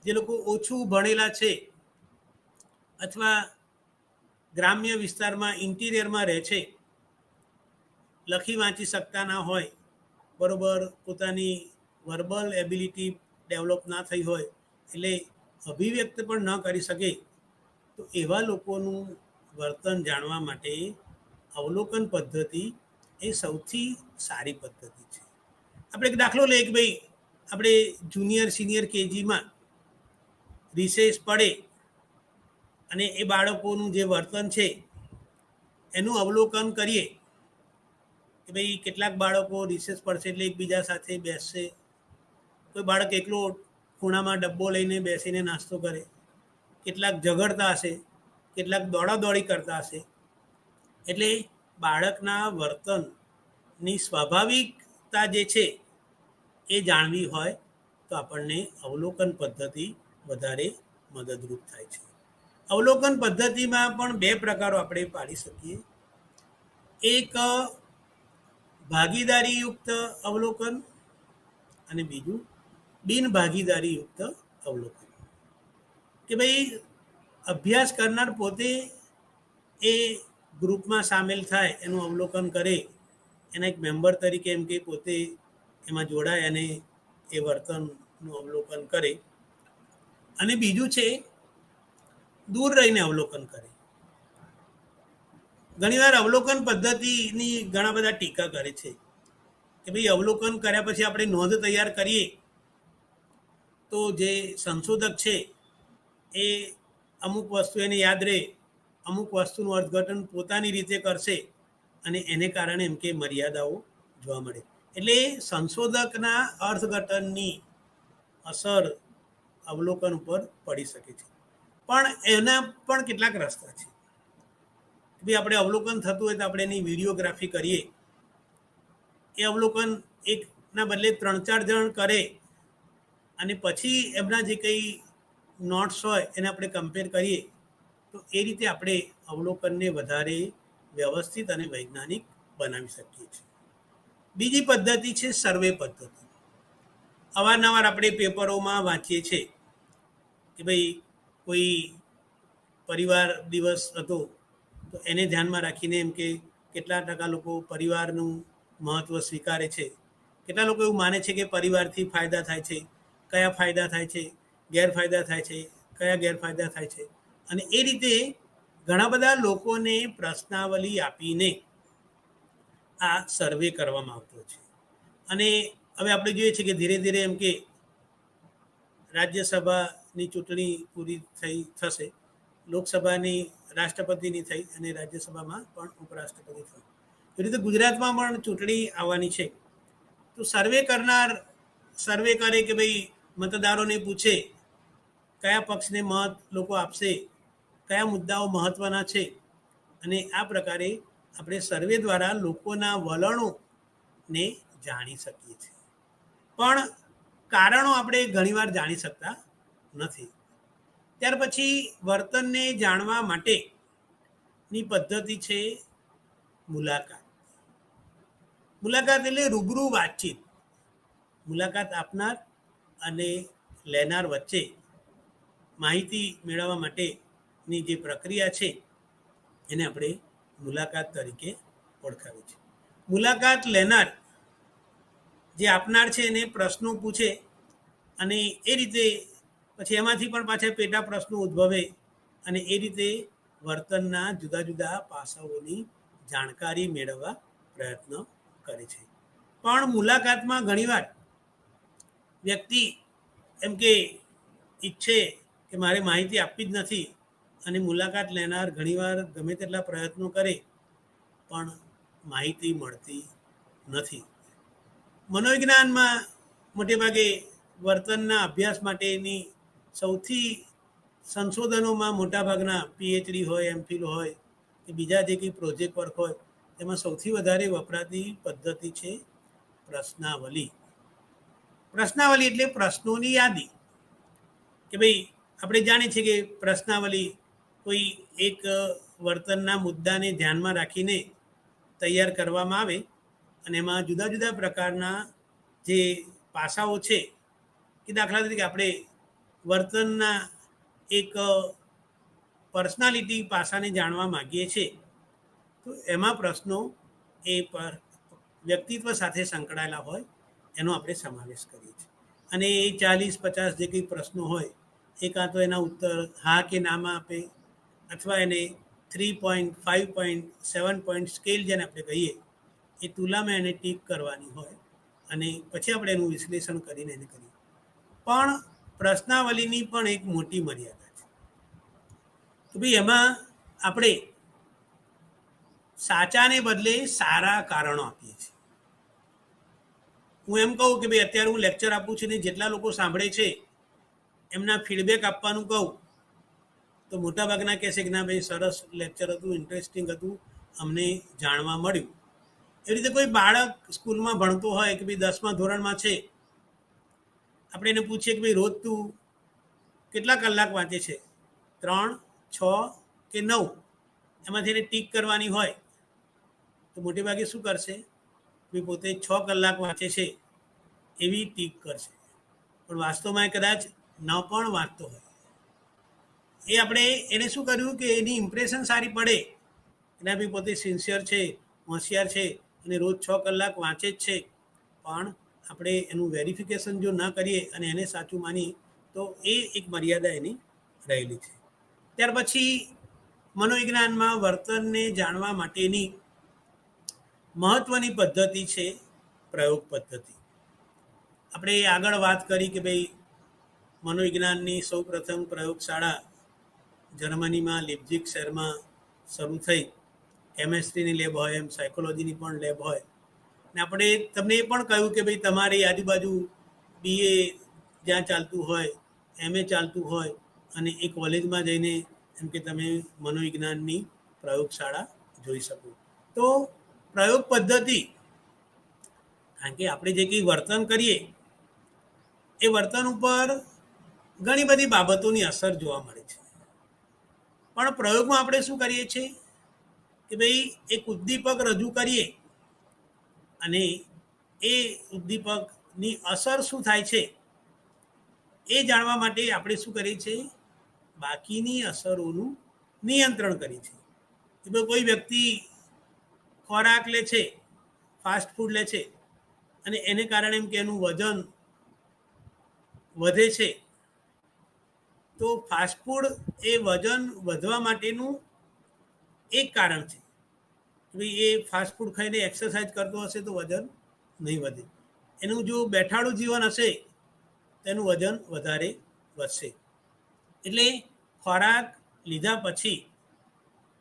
Speaker 1: જે લોકો ઓછું ભણેલા છે અથવા ગ્રામ્ય વિસ્તારમાં ઇન્ટિરિયરમાં રહે છે, લખી વાંચી શકતા ના હોય, બરોબર પોતાની વર્બલ એબિલિટી ડેવલપ ના થઈ હોય, એટલે અભિવ્યક્ત પણ ન કરી શકે, તો એવા લોકોનું વર્તન જાણવા માટે અવલોકન પદ્ધતિ એ સૌથી સારી પદ્ધતિ છે. આપણે એક દાખલો લઈએ કે ભાઈ આપણે જુનિયર સિનિયર કેજીમાં રિસેસ પડે અને એ બાળકોનું જે વર્તન છે એનું અવલોકન કરીએ કે ભાઈ કેટલાક બાળકો રિસેસ પડશે એટલે એકબીજા સાથે બેસશે, કોઈ બાળક એકલો ખૂણામાં ડબ્બો લઈને બેસીને નાસ્તો કરે, કેટલાક ઝઘડતા હશે, કેટલાક દોડાદોડી કરતા હશે. એટલે બાળકના વર્તનની સ્વાભાવિકતા જે છે એ જાણવી હોય તો આપણને અવલોકન પદ્ધતિ વધારે મદદરૂપ થાય છે. અવલોકન પદ્ધતિમાં પણ બે પ્રકારો આપણે પાડી શકીએ. એક ભાગીદારીયુક્ત અવલોકન અને બીજું બિનભાગીદારીયુક્ત અવલોકન. કે ભાઈ અભ્યાસ કરનાર પોતે એ ગ્રુપમાં સામેલ થાય, એનું અવલોકન કરે, એના એક મેમ્બર તરીકે એમ કે પોતે એમાં જોડાય અને એ વર્તનનું અવલોકન કરે. અને બીજું છે દૂર રહીને અવલોકન કરે. ઘણીવાર અવલોકન પદ્ધતિની ઘણા બધા ટીકા કરે છે કે ભાઈ અવલોકન કર્યા પછી આપણે નોંધ તૈયાર કરીએ તો જે સંશોધક છે એ અમુક વસ્તુ એને યાદ રહે, અમુક વસ્તુનું અર્થઘટન પોતાની રીતે કરશે અને એને કારણે એમ કે મર્યાદાઓ જોવા મળે. એટલે સંશોધકના અર્થઘટનની અસર અવલોકન ઉપર પડી શકે છે. પણ એના પણ કેટલાક રસ્તા છે. ભાઈ આપણે અવલોકન થતું હોય તો આપણે એની વિડીયોગ્રાફી કરીએ, એ અવલોકન એકના બદલે 3-4 જણ કરે અને પછી એમના જે કંઈ નોટ્સ હોય એને આપણે કમ્પેર કરીએ, તો એ રીતે આપણે અવલોકનને વધારે વ્યવસ્થિત અને વૈજ્ઞાનિક બનાવી શકીએ છીએ. બીજી પદ્ધતિ છે સર્વે પદ્ધતિ. અવારનવાર આપણે પેપરોમાં વાંચીએ છીએ કે ભાઈ કોઈ પરિવાર દિવસ હતો, તો એને ધ્યાનમાં રાખીને એમ કે કેટલા ટકા લોકો પરિવારનું મહત્ત્વ સ્વીકારે છે, કેટલા લોકો એવું માને છે કે પરિવારથી ફાયદા થાય છે, કયા ફાયદા થાય છે, ગેરફાયદા થાય છે, કયા ગેરફાયદા થાય છે. અને એ રીતે ઘણા બધા લોકોને પ્રશ્નાવલી આપીને આ સર્વે કરવામાં આવતો છે. અને હવે આપણે જોઈએ છીએ કે ધીરે ધીરે એમ કે રાજ્યસભાની ચૂંટણી પૂરી થશે, લોકસભાની રાષ્ટ્રપતિની થઈ અને રાજ્યસભામાં પણ ઉપરાષ્ટ્રપતિ થયું. એ રીતે ગુજરાતમાં પણ ચૂંટણી આવવાની છે. તો સર્વે કરનાર સર્વે કરે કે ભાઈ મતદારોને પૂછે કયા પક્ષને મત લોકો આપશે, કયા મુદ્દાઓ મહત્ત્વના છે, અને આ પ્રકારે આપણે સર્વે દ્વારા લોકોના વલણોને જાણી શકીએ છીએ. પણ કારણો આપણે ઘણીવાર જાણી શકતા નથી. ત્યાર પછી વર્તનને જાણવા માટેની પદ્ધતિ છે મુલાકાત. મુલાકાત એટલે રૂબરૂ વાતચીત. મુલાકાત આપનાર અને લેનાર વચ્ચે માહિતી મેળવવા માટેની જે પ્રક્રિયા છે એને આપણે મુલાકાત તરીકે ઓળખાવીએ છીએ. મુલાકાત લેનાર જે આપનાર છે એને પ્રશ્નો પૂછે અને એ રીતે પછી એમાંથી પણ પાછા પેટા પ્રશ્નો ઉદ્ભવે અને એ રીતે વર્તનના જુદા જુદા પાસાઓની જાણકારી મેળવવા પ્રયત્ન કરે છે. પણ મુલાકાતમાં ઘણીવાર વ્યક્તિ એમ કે ઈચ્છે કે મારે માહિતી આપવી જ નથી, અને મુલાકાત લેનાર ઘણીવાર ગમે તેટલા પ્રયત્નો કરે પણ માહિતી મળતી નથી. મનોવિજ્ઞાનમાં મોટેભાગે વર્તનના અભ્યાસ માટેની સૌથી સંશોધનોમાં મોટાભાગના PhD હોય, MPhil હોય કે બીજા જે કંઈ પ્રોજેક્ટ વર્ક હોય, તેમાં સૌથી વધારે વપરાતી પદ્ધતિ છે પ્રશ્નાવલી. પ્રશ્નાવલી એટલે પ્રશ્નોની યાદી. કે ભાઈ આપણે જાણીએ છીએ કે પ્રશ્નાવલી કોઈ એક વર્તનના મુદ્દાને ધ્યાનમાં રાખીને તૈયાર કરવામાં આવે અને એમાં જુદા જુદા પ્રકારના જે પાસાઓ છે, કે દાખલા તરીકે આપણે વર્તનના એક પર્સનાલિટી પાસાને જાણવા માગીએ છીએ, તો એમાં પ્રશ્નો એ વ્યક્તિત્વ સાથે સંકળાયેલા હોય એનો આપણે સમાવેશ કરીએ છીએ. અને એ 40-50 જે કંઈ પ્રશ્નો હોય એ કાં તો એના ઉત્તર હા કે નામાં આપે, અથવા એને 3 પોઈન્ટ, 5 પોઈન્ટ, 7 પોઈન્ટ સ્કેલ જેને આપણે કહીએ એ તુલામાં એને ટીક કરવાની હોય અને પછી આપણે એનું વિશ્લેષણ કરીને એને કરીએ. પણ પ્રશ્નાવલીની પણ એક મોટી મર્યાદા છે કે ભાઈ એમાં આપણે સાચાને બદલે સારા કારણો આપીએ છીએ. હું એમ કહું કે ભાઈ અત્યારે હું લેક્ચર આપું છું ને જેટલા લોકો સાંભળે છે એમના ફીડબેક આપવાનું કહું તો મોટાભાગના કહેશે કે ના ભાઈ સરસ લેક્ચર હતું, ઇન્ટરેસ્ટિંગ હતું, અમને જાણવા મળ્યું. એવી રીતે કોઈ બાળક સ્કૂલમાં ભણતો હોય કે ભાઈ 10મા ધોરણમાં છે, આપણે એને પૂછીએ કે ભાઈ રોજ તું કેટલા કલાક વાંચે છે, 3, 6 કે 9, એમાંથી એને ટીક કરવાની હોય તો મોટે ભાગે શું કરશે, ભાઈ પોતે 6 કલાક વાંચે છે એવી ટીક કરશે. પણ વાસ્તવમાં કદાચ ન પણ વાંચતો હોય. એ આપણે એને શું કર્યું કે એની ઇમ્પ્રેશન સારી પડે એના બી પોતે સિન્સિયર છે, હોશિયાર છે અને રોજ 6 કલાક વાંચે જ છે, પણ આપણે એનું વેરિફિકેશન જો ન કરીએ અને એને સાચું માનીએ તો એ એક મર્યાદા એની રહેલી છે. ત્યાર પછી મનોવિજ્ઞાનમાં વર્તનને જાણવા માટેની મહત્ત્વની પદ્ધતિ છે પ્રયોગ પદ્ધતિ. આપણે આગળ વાત કરી કે ભાઈ મનોવિજ્ઞાનની સૌ પ્રથમ પ્રયોગશાળા જર્મનીમાં લીપ્ઝિગ શહેરમાં શરૂ થઈ. કેમેસ્ટ્રીની લેબ હોય એમ સાયકોલોજીની પણ લેબ હોય. ને આપણે તમને એ પણ કહ્યું કે ભાઈ તમારી આજુબાજુ BA જ્યાં ચાલતું હોય, MA ચાલતું હોય અને એ કોલેજમાં જઈને એમ કે તમે મનોવિજ્ઞાનની પ્રયોગશાળા જોઈ શકો. તો પ્રયોગ પદ્ધતિ, કારણ કે આપણે જે કંઈ વર્તન કરીએ એ વર્તન ઉપર ઘણી બધી બાબતોની અસર જોવા મળે છે. પણ પ્રયોગમાં આપણે શું કરીએ છીએ કે ભાઈ એક ઉદ્દીપક રજૂ કરીએ અને એ ઉદ્દીપકની અસર શું થાય છે એ જાણવા માટે આપણે શું કરીએ છીએ, બાકીની અસરોનું નિયંત્રણ કરી છે. કે ભાઈ કોઈ વ્યક્તિ ખોરાક લે છે, ફાસ્ટ ફૂડ લે છે, અને એને કારણે એમ કે એનું વજન વધે છે, તો ફાસ્ટ ફૂડ એ વજન વધવા માટેનું એક કારણ છે. ભાઈ એ ફાસ્ટ ફૂડ ખાઈને એક્સરસાઇઝ કરતો હશે તો વજન નહીં વધે. એનું જો બેઠાડું જીવન હશે તો એનું વજન વધારે વધશે. એટલે ખોરાક લીધા પછી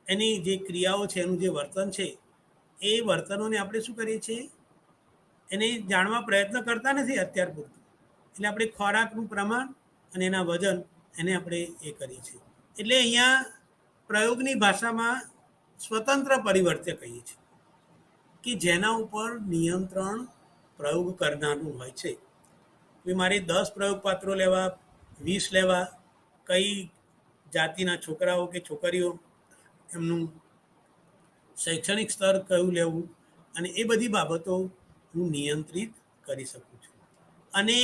Speaker 1: એની જે ક્રિયાઓ છે, એનું જે વર્તન છે, એ વર્તનોને આપણે શું કરીએ છીએ, એને જાણવા પ્રયત્ન કરતા નથી અત્યાર પૂરતું. એટલે આપણે ખોરાકનું પ્રમાણ અને એના વજન એને આપણે એ કરીએ છીએ. એટલે અહીંયા પ્રયોગની ભાષામાં સ્વતંત્ર પરિવર્ત્ય કહીએ છીએ કે જેના ઉપર નિયંત્રણ પ્રયોગ કરનારનું હોય છે. મારે 10 પ્રયોગપાત્રો લેવા, 20 લેવા, કઈ જાતિના છોકરાઓ કે છોકરીઓ, એમનું શૈક્ષણિક સ્તર કયું લેવું, અને એ બધી બાબતો હું નિયંત્રિત કરી શકું છું. અને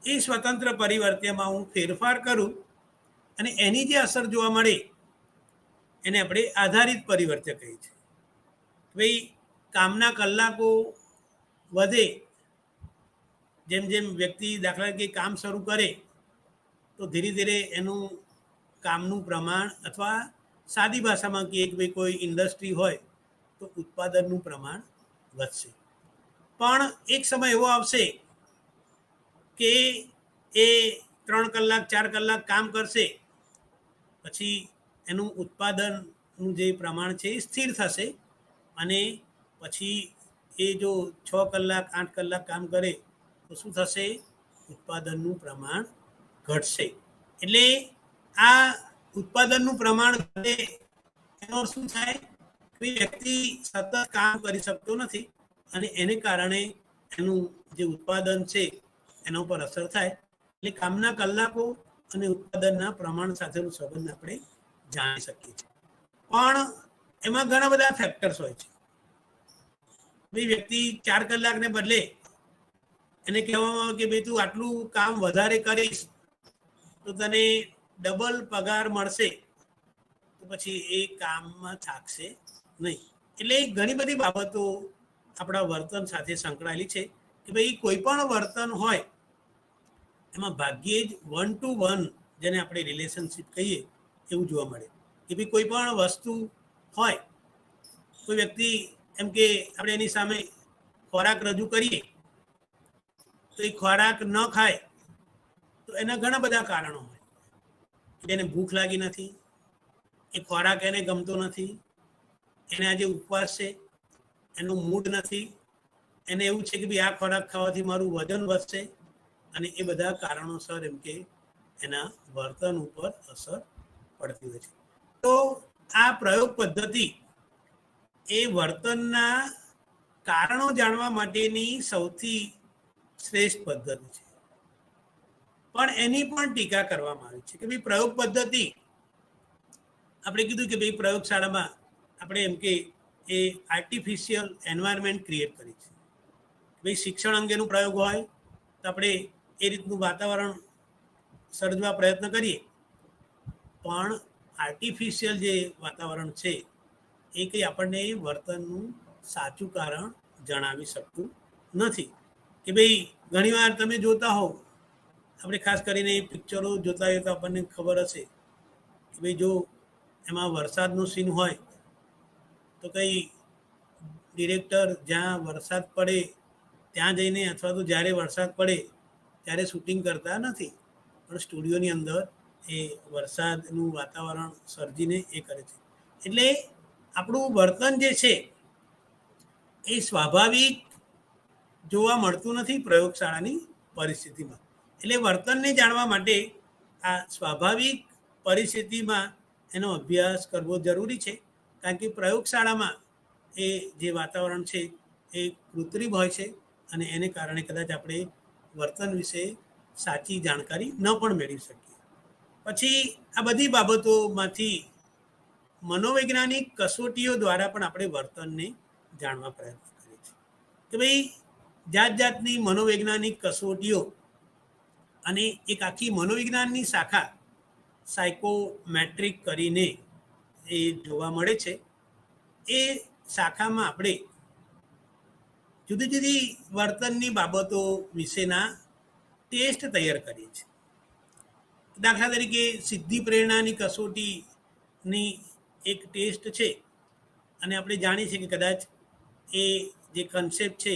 Speaker 1: એ સ્વતંત્ર પરિવર્ત્યમાં હું ફેરફાર કરું અને એની જે અસર જોવા મળે એને આપણે આધારિત પરિવર્ત્ય કહીએ છીએ. ભાઈ કામના કલાકો વધે, જેમ જેમ વ્યક્તિ દાખલા તરીકે કામ શરૂ કરે તો ધીરે ધીરે એનું કામનું પ્રમાણ, અથવા સાદી ભાષામાં કહીએ કે ભાઈ કોઈ ઇન્ડસ્ટ્રી હોય તો ઉત્પાદનનું પ્રમાણ વધશે. પણ એક સમય એવો આવશે કે એ 3 કલાક 4 કલાક કામ કરશે, પછી એનું ઉત્પાદનનું જે પ્રમાણ છે એ સ્થિર થશે, અને પછી એ જો 6 કલાક 8 કલાક કામ કરે તો શું થશે, ઉત્પાદનનું પ્રમાણ ઘટશે. એટલે આ ઉત્પાદનનું પ્રમાણ ઘટે એનો શું થાય, વ્યક્તિ સતત કામ કરી શકતો નથી, અને એને કારણે એનું જે ઉત્પાદન છે એના ઉપર અસર થાય. એટલે કામના કલાકો અને ઉત્પાદનના પ્રમાણ સાથેનો સંબંધ આપણે જાણી શકીએ છીએ. પણ એમાં ઘણા બધા ફેક્ટર્સ હોય છે. ભાઈ વ્યક્તિ 4 કલાકને બદલે એને કહેવામાં આવે કે ભાઈ તું આટલું કામ વધારે કરીશ તો તને ડબલ પગાર મળશે, તો પછી એ કામમાં થાકશે નહીં. એટલે ઘણી બધી બાબતો આપણા વર્તન સાથે સંકળાયેલી છે કે ભાઈ કોઈ પણ વર્તન હોય એમાં ભાગ્યે જ 1 to 1 જેને આપણે રિલેશનશીપ કહીએ એવું જોવા મળે. કે ભાઈ કોઈ પણ વસ્તુ હોય, કોઈ વ્યક્તિ એમ કે આપણે એની સામે ખોરાક રજૂ કરીએ તો એ ખોરાક ન ખાય તો એના ઘણા બધા કારણો હોય. એને ભૂખ લાગી નથી, એ ખોરાક એને ગમતો નથી, એને આજે ઉપવાસ છે, એનો મૂડ નથી, એને એવું છે કે ભાઈ આ ખોરાક ખાવાથી મારું વજન વધશે, અને એ બધા કારણોસર એમ કે એના વર્તન ઉપર અસર પડતી હોય છે. તો આ પ્રયોગ પદ્ધતિ એ વર્તનના કારણો જાણવા માટેની સૌથી શ્રેષ્ઠ પદ્ધતિ છે. પણ એની પણ ટીકા કરવામાં આવી છે કે ભાઈ પ્રયોગ પદ્ધતિ, આપણે કીધું કે ભાઈ પ્રયોગશાળામાં આપણે એમ કે એ આર્ટિફિશિયલ એન્વાયરમેન્ટ ક્રિએટ કરી છે. ભાઈ શિક્ષણ અંગેનો પ્રયોગ હોય તો આપણે એ રીતનું વાતાવરણ સર્જવા પ્રયત્ન કરીએ, પણ આર્ટિફિશિયલ જે વાતાવરણ છે એ કંઈ આપણને વર્તનનું સાચું કારણ જણાવી શકતું નથી. કે ભાઈ ઘણીવાર તમે જોતા હોવ, આપણે ખાસ કરીને એ પિક્ચરો જોતા હોય તો આપણને ખબર હશે કે ભાઈ જો એમાં વરસાદનો સીન હોય તો કંઈ ડિરેક્ટર જ્યાં વરસાદ પડે ત્યાં જઈને, અથવા તો જ્યારે વરસાદ પડે ત્યારે શૂટિંગ કરતા નથી, પણ સ્ટુડિયોની અંદર એ વરસાદનું વાતાવરણ સર્જીને એ કરે છે. એટલે આપણું વર્તન જે છે એ સ્વાભાવિક જોવા મળતું નથી પ્રયોગશાળાની પરિસ્થિતિમાં. એટલે વર્તનને જાણવા માટે આ સ્વાભાવિક પરિસ્થિતિમાં એનો અભ્યાસ કરવો જરૂરી છે. કારણ કે પ્રયોગશાળામાં એ જે વાતાવરણ છે એ કૃત્રિમ હોય છે, અને એને કારણે કદાચ આપણે વર્તન વિશે સાચી જાણકારી ન પણ મેળવી શકીએ. પછી આ બધી બાબતોમાંથી મનોવૈજ્ઞાનિક કસોટીઓ દ્વારા પણ આપણે વર્તનને જાણવા પ્રયત્ન કરીએ છીએ કે ભાઈ જાત જાતની મનોવૈજ્ઞાનિક કસોટીઓ, અને એક આખી મનોવિજ્ઞાનની શાખા સાયકોમેટ્રિક કરીને એ જોવા મળે છે. એ શાખામાં આપણે જુદી જુદી વર્તનની બાબતો વિશેના ટેસ્ટ તૈયાર કરીએ છીએ. દાખલા તરીકે સિદ્ધિ પ્રેરણાની કસોટીની એક ટેસ્ટ છે, અને આપણે જાણીએ છીએ કે કદાચ એ જે કન્સેપ્ટ છે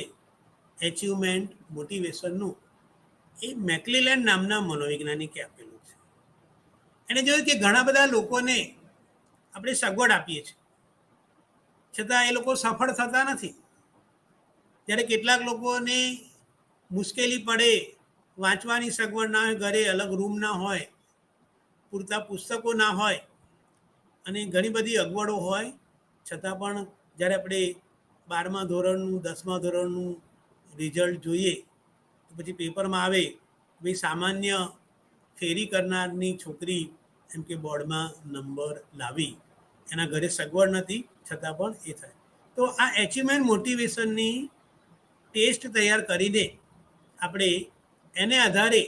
Speaker 1: એચિવમેન્ટ મોટિવેશનનું, એ મેકલેલેન્ડ નામના મનોવૈજ્ઞાનિકે આપેલું છે. એણે જોયું કે ઘણા બધા લોકોને આપણે સગવડ આપીએ છીએ, છતાં એ લોકો સફળ થતા નથી. જ્યારે કેટલાક લોકોને મુશ્કેલી પડે, વાંચવાની સગવડ ના હોય, ઘરે અલગ રૂમ ના હોય, પૂરતા પુસ્તકો ના હોય, અને ઘણી બધી અગવડો હોય, છતાં પણ જ્યારે આપણે 12મા ધોરણનું 10મા ધોરણનું રિઝલ્ટ જોઈએ તો પછી પેપરમાં આવે ભાઈ સામાન્ય ફેરી કરનારની છોકરી એમ કે બોર્ડમાં નંબર લાવી, એના ઘરે સગવડ નથી, છતાં પણ એ થાય. તો આ એચિવમેન્ટ મોટિવેશનની ટેસ્ટ તૈયાર કરીને આપણે એને આધારે,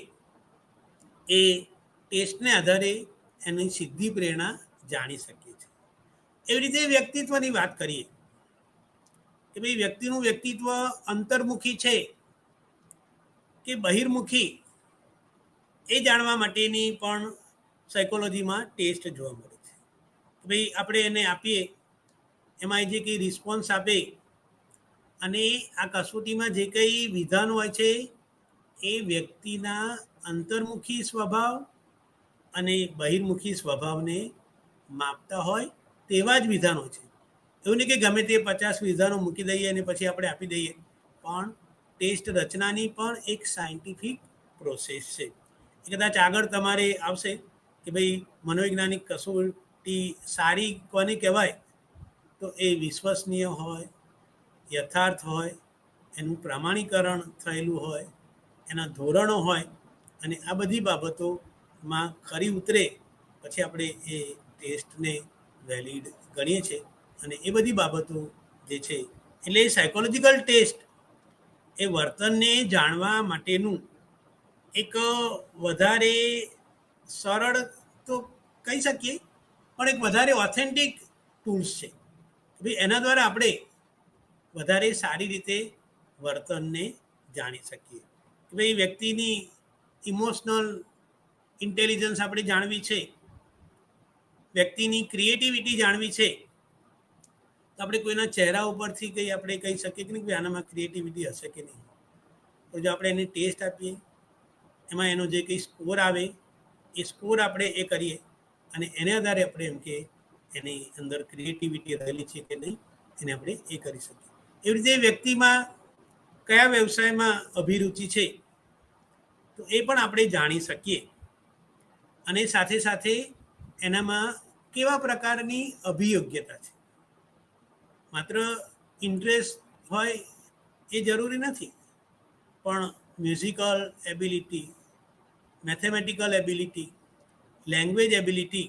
Speaker 1: એ ટેસ્ટને આધારે એની સિદ્ધિ પ્રેરણા જાણી શકીએ છીએ. એવી રીતે વ્યક્તિત્વની વાત કરીએ કે ભાઈ વ્યક્તિનું વ્યક્તિત્વ અંતર્મુખી છે કે બહિર્મુખી, એ જાણવા માટેની પણ સાયકોલોજીમાં ટેસ્ટ જોવા મળે છે. ભાઈ આપણે એને આપીએ, એમાં જે કંઈ રિસ્પોન્સ આપે, અને આ કસોટીમાં જે કંઈ વિધાનો હોય છે એ વ્યક્તિના અંતર્મુખી સ્વભાવ અને બહિર્મુખી સ્વભાવને માપતા હોય તેવા જ વિધાનો છે. એવું નહીં કે ગમે તે 50 વિધાનો મૂકી દઈએ અને પછી આપણે આપી દઈએ, પણ ટેસ્ટ રચનાની પણ એક સાયન્ટિફિક પ્રોસેસ છે. એ કદાચ આગળ તમારે આવશે કે ભાઈ મનોવૈજ્ઞાનિક કસોટી સારી કોને કહેવાય, તો એ વિશ્વસનીય હોય, યથાર્થ હોય, એનું પ્રમાણીકરણ થયેલું હોય, એના ધોરણો હોય, અને આ બધી બાબતોમાં ખરી ઉતરે પછી આપણે એ ટેસ્ટને વેલિડ ગણીએ છીએ. અને એ બધી બાબતો જે છે, એટલે સાયકોલોજીકલ ટેસ્ટ એ વર્તનને જાણવા માટેનું એક વધારે સરળ તો કહી શકીએ, પણ એક વધારે ઓથેન્ટિક ટૂલ્સ છે. ભાઈ એના દ્વારા આપણે વધારે સારી રીતે વર્તનને જાણી શકીએ. કે ભાઈ વ્યક્તિની ઇમોશનલ ઇન્ટેલિજન્સ આપણે જાણવી છે, વ્યક્તિની ક્રિએટિવિટી જાણવી છે, તો આપણે કોઈના ચહેરા ઉપરથી કંઈ આપણે કહી શકીએ કે નહીં કે આનામાં ક્રિએટિવિટી હશે કે નહીં. તો જો આપણે એને ટેસ્ટ આપીએ, એમાં એનો જે કંઈ સ્કોર આવે એ સ્કોર આપણે એ કરીએ, અને એને આધારે આપણે એમ કે એની અંદર ક્રિએટિવિટી રહેલી છે કે નહીં, એને આપણે એ કરી શકીએ. એવી રીતે વ્યક્તિમાં કયા વ્યવસાયમાં અભિરુચિ છે તો એ પણ આપણે જાણી શકીએ. અને સાથે સાથે એનામાં કેવા પ્રકારની અભિયોગ્યતા છે. માત્ર ઇન્ટરેસ્ટ હોય એ જરૂરી નથી, પણ musical ability, mathematical ability, language ability,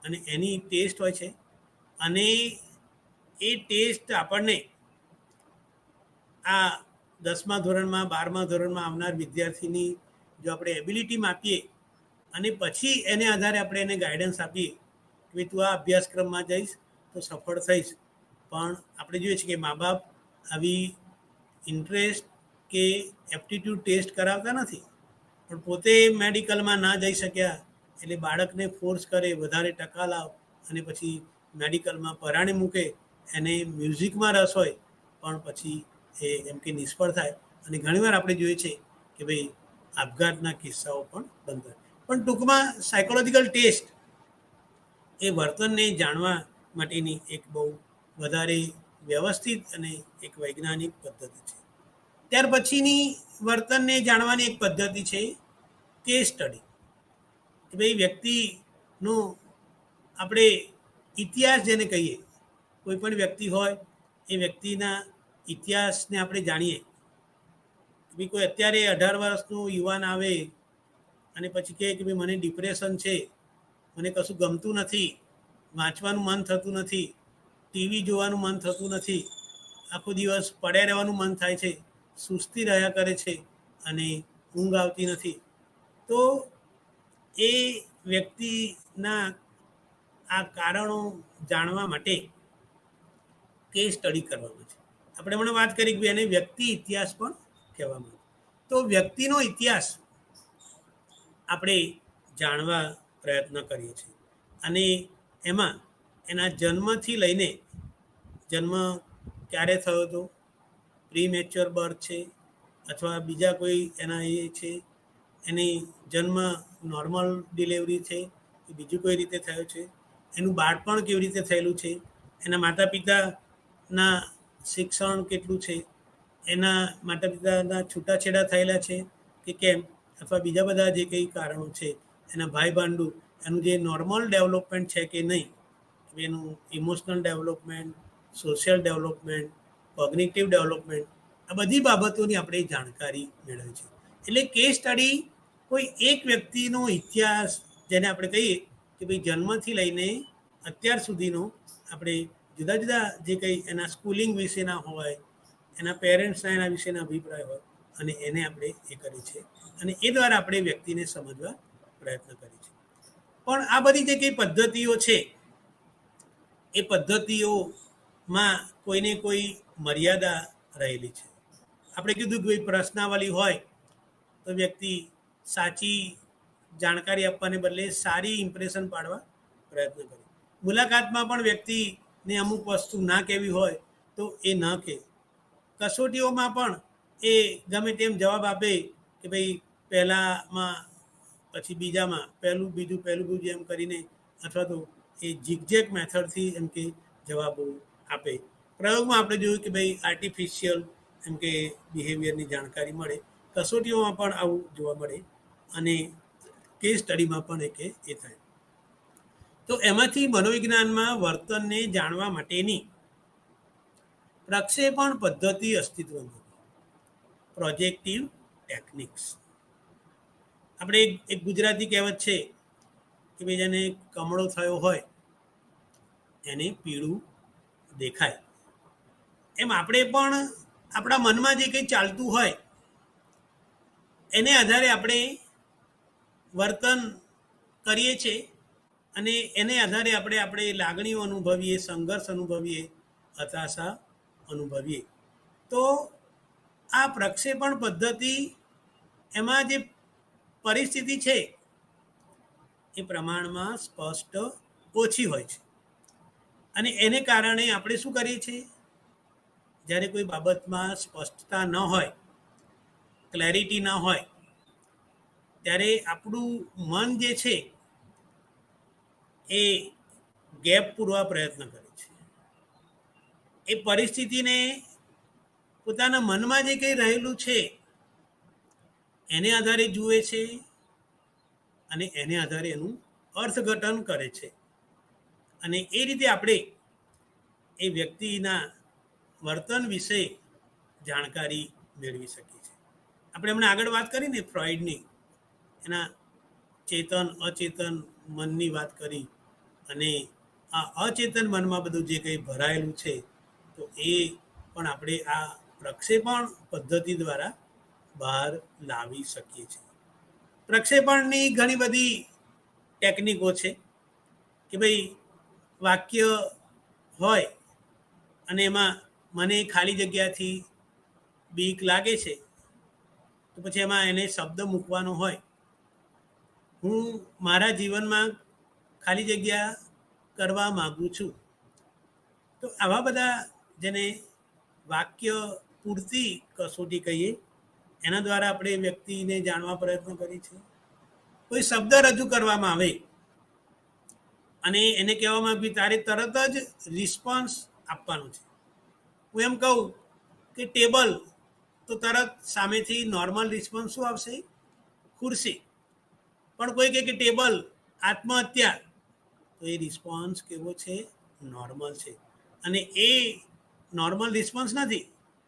Speaker 1: અને એની ટેસ્ટ હોય છે. અને એ ટેસ્ટ આપણને આ 10મા ધોરણમાં 12મા ધોરણમાં આવનાર વિદ્યાર્થીની જો આપણે એબિલિટી માપીએ, અને પછી એને આધારે આપણે એને ગાઈડન્સ આપીએ કે તું આ અભ્યાસક્રમમાં જઈશ તો સફળ થઈશ. પણ આપણે જોઈએ છીએ કે મા બાપ આવી ઇન્ટરેસ્ટ કે એપ્ટિટ્યૂડ ટેસ્ટ કરાવતા નથી, પણ પોતે મેડિકલમાં ના જઈ શક્યા એટલે બાળકને ફોર્સ કરે, વધારે ટકા લાવ, અને પછી મેડિકલમાં પરાણે મૂકે. એને મ્યુઝિકમાં રસ હોય પણ પછી એ એમ કે નિષ્ફળ થાય, અને ઘણીવાર આપણે જોઈએ છે કે ભાઈ આપઘાતના કિસ્સાઓ પણ બનતા. પણ ટૂંકમાં સાયકોલોજીકલ ટેસ્ટ એ વર્તનને જાણવા માટેની એક બહુ વધારે વ્યવસ્થિત અને એક વૈજ્ઞાનિક પદ્ધતિ છે. ત્યાર પછીની વર્તનને જાણવાની એક પદ્ધતિ છે કેસ સ્ટડી. કે ભાઈ વ્યક્તિનો આપણે ઇતિહાસ જેને કહીએ, કોઈ પણ વ્યક્તિ હોય એ વ્યક્તિના ઇતિહાસને આપણે જાણીએ. ભાઈ કોઈ અત્યારે 18 વર્ષનું યુવાન આવે અને પછી કહે કે ભાઈ મને ડિપ્રેશન છે, મને કશું ગમતું નથી, વાંચવાનું મન થતું નથી, ટીવી જોવાનું મન થતું નથી, આખો દિવસ પડ્યા રહેવાનું મન થાય છે, સુસ્તી રહ્યા કરે છે, અને ઊંઘ આવતી નથી, તો એ વ્યક્તિના આ કારણો જાણવા માટે કેસ સ્ટડી કરવામાં છે. આપણે હમણાં વાત કરી કે એને વ્યક્તિ ઇતિહાસ પણ કહેવામાં આવે. તો વ્યક્તિનો ઇતિહાસ આપણે જાણવા પ્રયત્ન કરીએ છીએ અને એમાં એના જન્મથી લઈને જન્મ ક્યારે થયો હતો, પ્રીમેચ્યોર બર્થ છે અથવા બીજા કોઈ એના એ છે, એની જન્મ નોર્મલ ડિલિવરી છે કે બીજું કોઈ રીતે થયો છે, એનું બાળપણ કેવી રીતે થયેલું છે, એના માતા પિતાના શિક્ષણ કેટલું છે, એના માતા પિતાના છૂટાછેડા થયેલા છે કે કેમ, અથવા બીજા બધા જે કંઈ કારણો છે, એના ભાઈ ભાંડુ, એનું જે નોર્મલ ડેવલપમેન્ટ છે કે નહીં, એનું emotional development, social development, cognitive development, આ બધી બાબતોની આપણે જાણકારી મેળવી છે. એટલે કેસ સ્ટડી કોઈ એક વ્યક્તિનો ઇતિહાસ, જેને આપણે કહીએ કે ભાઈ જન્મથી લઈને અત્યાર સુધીનો આપણે જુદા જુદા જે કંઈ એના સ્કૂલિંગ વિશેના હોય, એના પેરેન્ટ્સના એના વિશેના અભિપ્રાય હોય, અને એને આપણે એ કરીએ છીએ અને એ દ્વારા આપણે વ્યક્તિને સમજવા પ્રયત્ન કરીએ છીએ. પણ આ બધી જે કંઈ પદ્ધતિઓ છે એ પદ્ધતિઓમાં કોઈને કોઈ મર્યાદા રહેલી છે. આપણે કીધું કે ભાઈ પ્રશ્નાવલી હોય તો વ્યક્તિ સાચી જાણકારી આપવાને બદલે સારી ઇમ્પ્રેશન પાડવા પ્રયત્ન કરે. મુલાકાતમાં પણ વ્યક્તિને અમુક વસ્તુ ના કહેવી હોય તો એ ન કહે. કસોટીઓમાં પણ એ ગમે તેમ જવાબ આપે કે ભાઈ પહેલામાં પછી બીજામાં પહેલું બીજું એમ કરીને, અથવા તો એ ઝિગઝેગ મેથડથી એમ કે જવાબો આપે. પ્રયોગમાં આપણે જોયું કે ભાઈ આર્ટિફિશિયલ એમ કે બિહેવિયરની જાણકારી મળે. કસોટીઓમાં પણ આવું જોવા મળે અને કેસ સ્ટડીમાં પણ એ થાય. તો એમાંથી મનોવિજ્ઞાનમાં વર્તનને જાણવા માટેની પ્રક્ષેપણ પદ્ધતિ અસ્તિત્વમાં, પ્રોજેક્ટિવ ટેકનિક્સ. આપણે એક ગુજરાતી કહેવત છે કે ભાઈ જેને કમળો થયો હોય એને પીળું દેખાય. એમ આપણે પણ આપણા મનમાં જે કંઈ ચાલતું હોય એને આધારે આપણે વર્તન કરીએ છીએ અને એને આધારે આપણે લાગણીઓ અનુભવીએ, સંઘર્ષ અનુભવીએ, હતાશા અનુભવીએ. તો આ પ્રક્ષેપણ પદ્ધતિ, એમાં જે પરિસ્થિતિ છે એ પ્રમાણમાં સ્પષ્ટ ઓછી હોય છે અને એને કારણે આપણે શું કરીએ છીએ, જ્યારે કોઈ બાબતમાં સ્પષ્ટતા ન હોય, ક્લેરિટી ન હોય, ત્યારે આપણું મન જે છે એ ગેપ પૂરવા પ્રયત્ન કરે છે. એ પરિસ્થિતિને પોતાના મનમાં જે કંઈ રહેલું છે એને આધારે જુએ છે અને એને આધારે એનું અર્થઘટન કરે છે અને એ રીતે આપણે એ વ્યક્તિના વર્તન વિશે જાણકારી મેળવી શકીએ છીએ. આપણે હમણાં આગળ વાત કરી ને ફ્રોઈડની, એના ચેતન અચેતન મનની વાત કરી, અને આ અચેતન મનમાં બધું જે કંઈ ભરાયેલું છે તો એ પણ આપણે આ પ્રક્ષેપણ પદ્ધતિ દ્વારા બહાર લાવી શકીએ છીએ. પ્રક્ષેપણની ઘણી બધી ટેકનિકો છે કે ભાઈ વાક્ય હોય અને એમાં મને ખાલી જગ્યાથી બીક લાગે છે તો પછી એમાં એને શબ્દ મૂકવાનો હોય, હું મારા જીવનમાં ખાલી જગ્યા કરવા માગું છું. તો આવા બધા જેને વાક્ય પૂરતી કસોટી કહીએ, એના દ્વારા આપણે વ્યક્તિને જાણવા પ્રયત્ન કરીએ છીએ. કોઈ શબ્દ રજૂ કરવામાં આવે અને એને કહેવામાં આવે તારે તરત જ રિસ્પોન્સ આપવાનો છે. હું એમ કહું કે ટેબલ, તો તરત સામેથી નોર્મલ રિસ્પોન્સ શું આવશે, ખુરશી. પણ કોઈ કહે કે ટેબલ, આત્મહત્યા, તો એ રિસ્પોન્સ કેવો છે, નોર્મલ છે. અને એ નોર્મલ રિસ્પોન્સ નથી,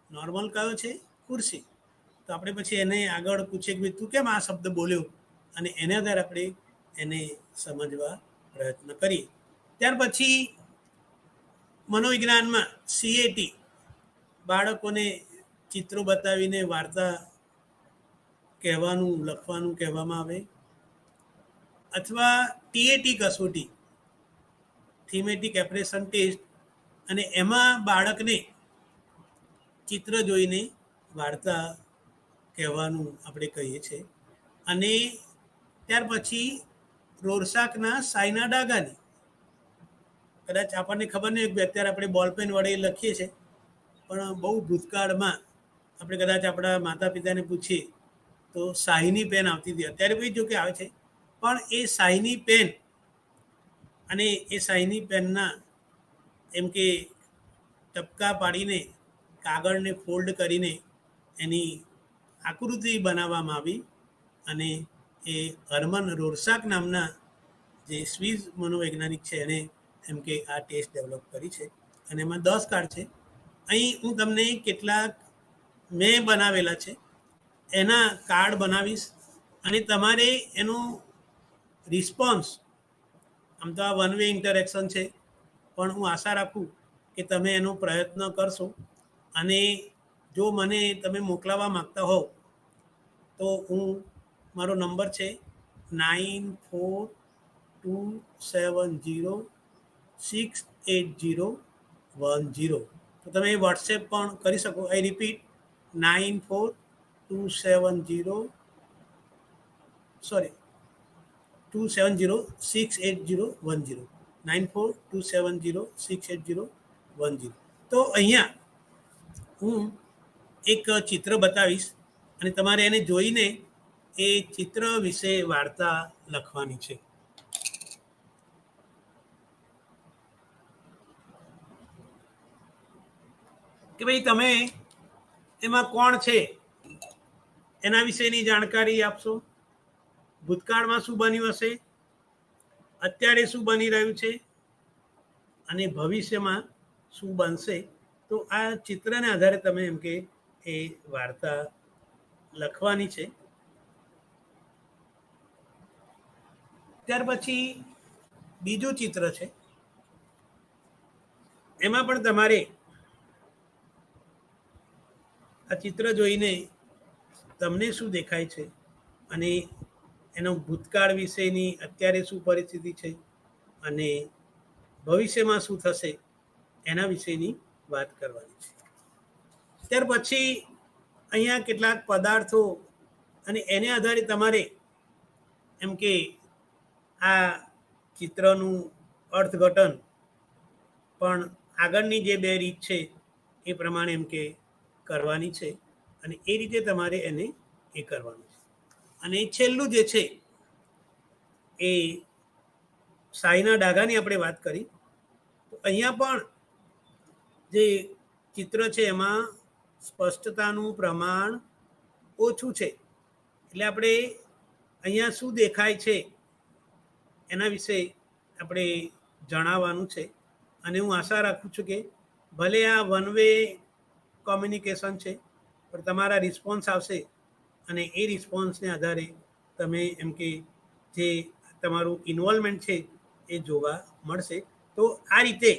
Speaker 1: નોર્મલ કયો છે, ખુરશી. તો આપણે પછી એને આગળ પૂછીએ કે તું કેમ આ શબ્દ બોલ્યો, અને એના આધારે આપણે એને સમજવા પ્રયત્ન કરીએ. ત્યાર પછી મનોવિજ્ઞાનમાં CAT, બાળકોને ચિત્રો બતાવીને વાર્તા કહેવાનું, લખવાનું કહેવામાં આવે. અથવા ટીએટી કસોટી, થીમેટિક એપ્રેશન ટેસ્ટ, અને એમાં બાળકને ચિત્ર જોઈને વાર્તા કહેવાનું આપણે કહીએ છીએ. અને ત્યાર પછી રોરસાકના સાઈના ડાગાની, કદાચ આપણને ખબર નહીં કે અત્યારે આપણે બોલપેન વડે લખીએ છીએ, પણ બહુ ભૂતકાળમાં આપણે કદાચ આપણા માતા પિતાને પૂછીએ તો શાહીની પેન આવતી હતી. અત્યારે બી જો કે આવે છે, પણ એ શાહીની પેન અને એ શાહીની પેનના એમ કે ટપકા પાડીને કાગળને ફોલ્ડ કરીને એની આકૃતિ બનાવવામાં આવી. અને એ હર્મન રોરસાક નામના જે સ્વીઝ મનોવૈજ્ઞાનિક છે એને એમ કે આ ટેસ્ટ ડેવલપ કરી છે. અને એમાં 10 કાર્ડ છે. અહીં હું તમને કેટલાક મેં બનાવેલા છે એના કાર્ડ બનાવીશ, અને તમારે એનો રિસ્પોન્સ, આમ તો આ વન વે ઇન્ટરેક્શન છે, પણ હું આશા રાખું કે તમે એનો પ્રયત્ન કરશો. અને જો મને તમે મોકલાવવા માગતા હોવ તો મારો નંબર છે 9427068010. તો તમે વોટ્સએપ પણ કરી શકો. આઈ રિપીટ 2706801 9427068010. તો અહીંયા હું એક ચિત્ર બતાવીશ અને તમારે એને જોઈને એ ચિત્ર વિશે વાર્તા લખવાની છે. કે ભાઈ તમે એમાં કોણ છે એના વિશેની જાણકારી આપશો. ભૂતકાળમાં શું બન્યું હશે, અત્યારે શું બની રહ્યું છે, અને ભવિષ્યમાં શું બનશે. તો આ ચિત્રને આધારે તમે એમ કે એ વાર્તા લખવાની છે. ત્યાર પછી બીજું ચિત્ર છે, એમાં પણ તમારે આ ચિત્ર જોઈને તમને શું દેખાય છે અને એનો ભૂતકાળ વિશેની અત્યારે શું પરિસ્થિતિ છે અને ભવિષ્યમાં શું થશે એના વિશેની વાત કરવાની છે. ત્યાર પછી અહીંયા કેટલાક પદાર્થો અને એને આધારે તમારે એમ કે આ ચિત્રનું અર્થઘટન પણ આગળની જે 2 રીત છે એ પ્રમાણે એમ કે કરવાની છે, અને એ રીતે તમારે એને એ કરવાનું છે. અને છેલ્લું જે છે એ શાહીના ડાઘાની આપણે વાત કરી. તો અહીંયા પણ જે ચિત્ર છે એમાં સ્પષ્ટતાનું પ્રમાણ ઓછું છે. એટલે આપણે અહીંયા શું દેખાય છે એના વિશે આપણે જણાવવાનું છે. અને હું આશા રાખું છું કે ભલે આ વન વે કોમ્યુનિકેશન છે, પણ તમારા રિસ્પોન્સ આવશે અને એ રિસ્પોન્સને આધારે તમે એમ કે જે તમારું ઇન્વોલ્વમેન્ટ છે એ જોવા મળશે. તો આ રીતે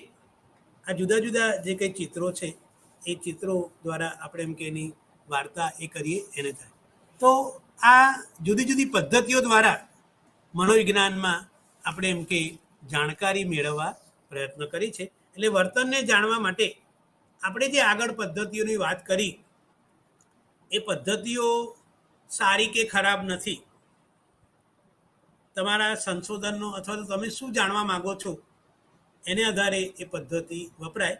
Speaker 1: આ જુદા જુદા જે કંઈ ચિત્રો છે એ ચિત્રો દ્વારા આપણે એમ કે એની વાર્તા એ કરીએ એને થાય. તો આ જુદી જુદી પદ્ધતિઓ દ્વારા મનોવિજ્ઞાનમાં આપણે એમ કે જાણકારી મેળવવા પ્રયત્ન કરી છે. એટલે વર્તનને જાણવા માટે આપણે જે આગળ પદ્ધતિઓની વાત કરી એ પદ્ધતિઓ સારી કે ખરાબ નથી. તમારા સંશોધનનો અથવા તો તમે શું જાણવા માગો છો એને આધારે એ પદ્ધતિ વપરાય.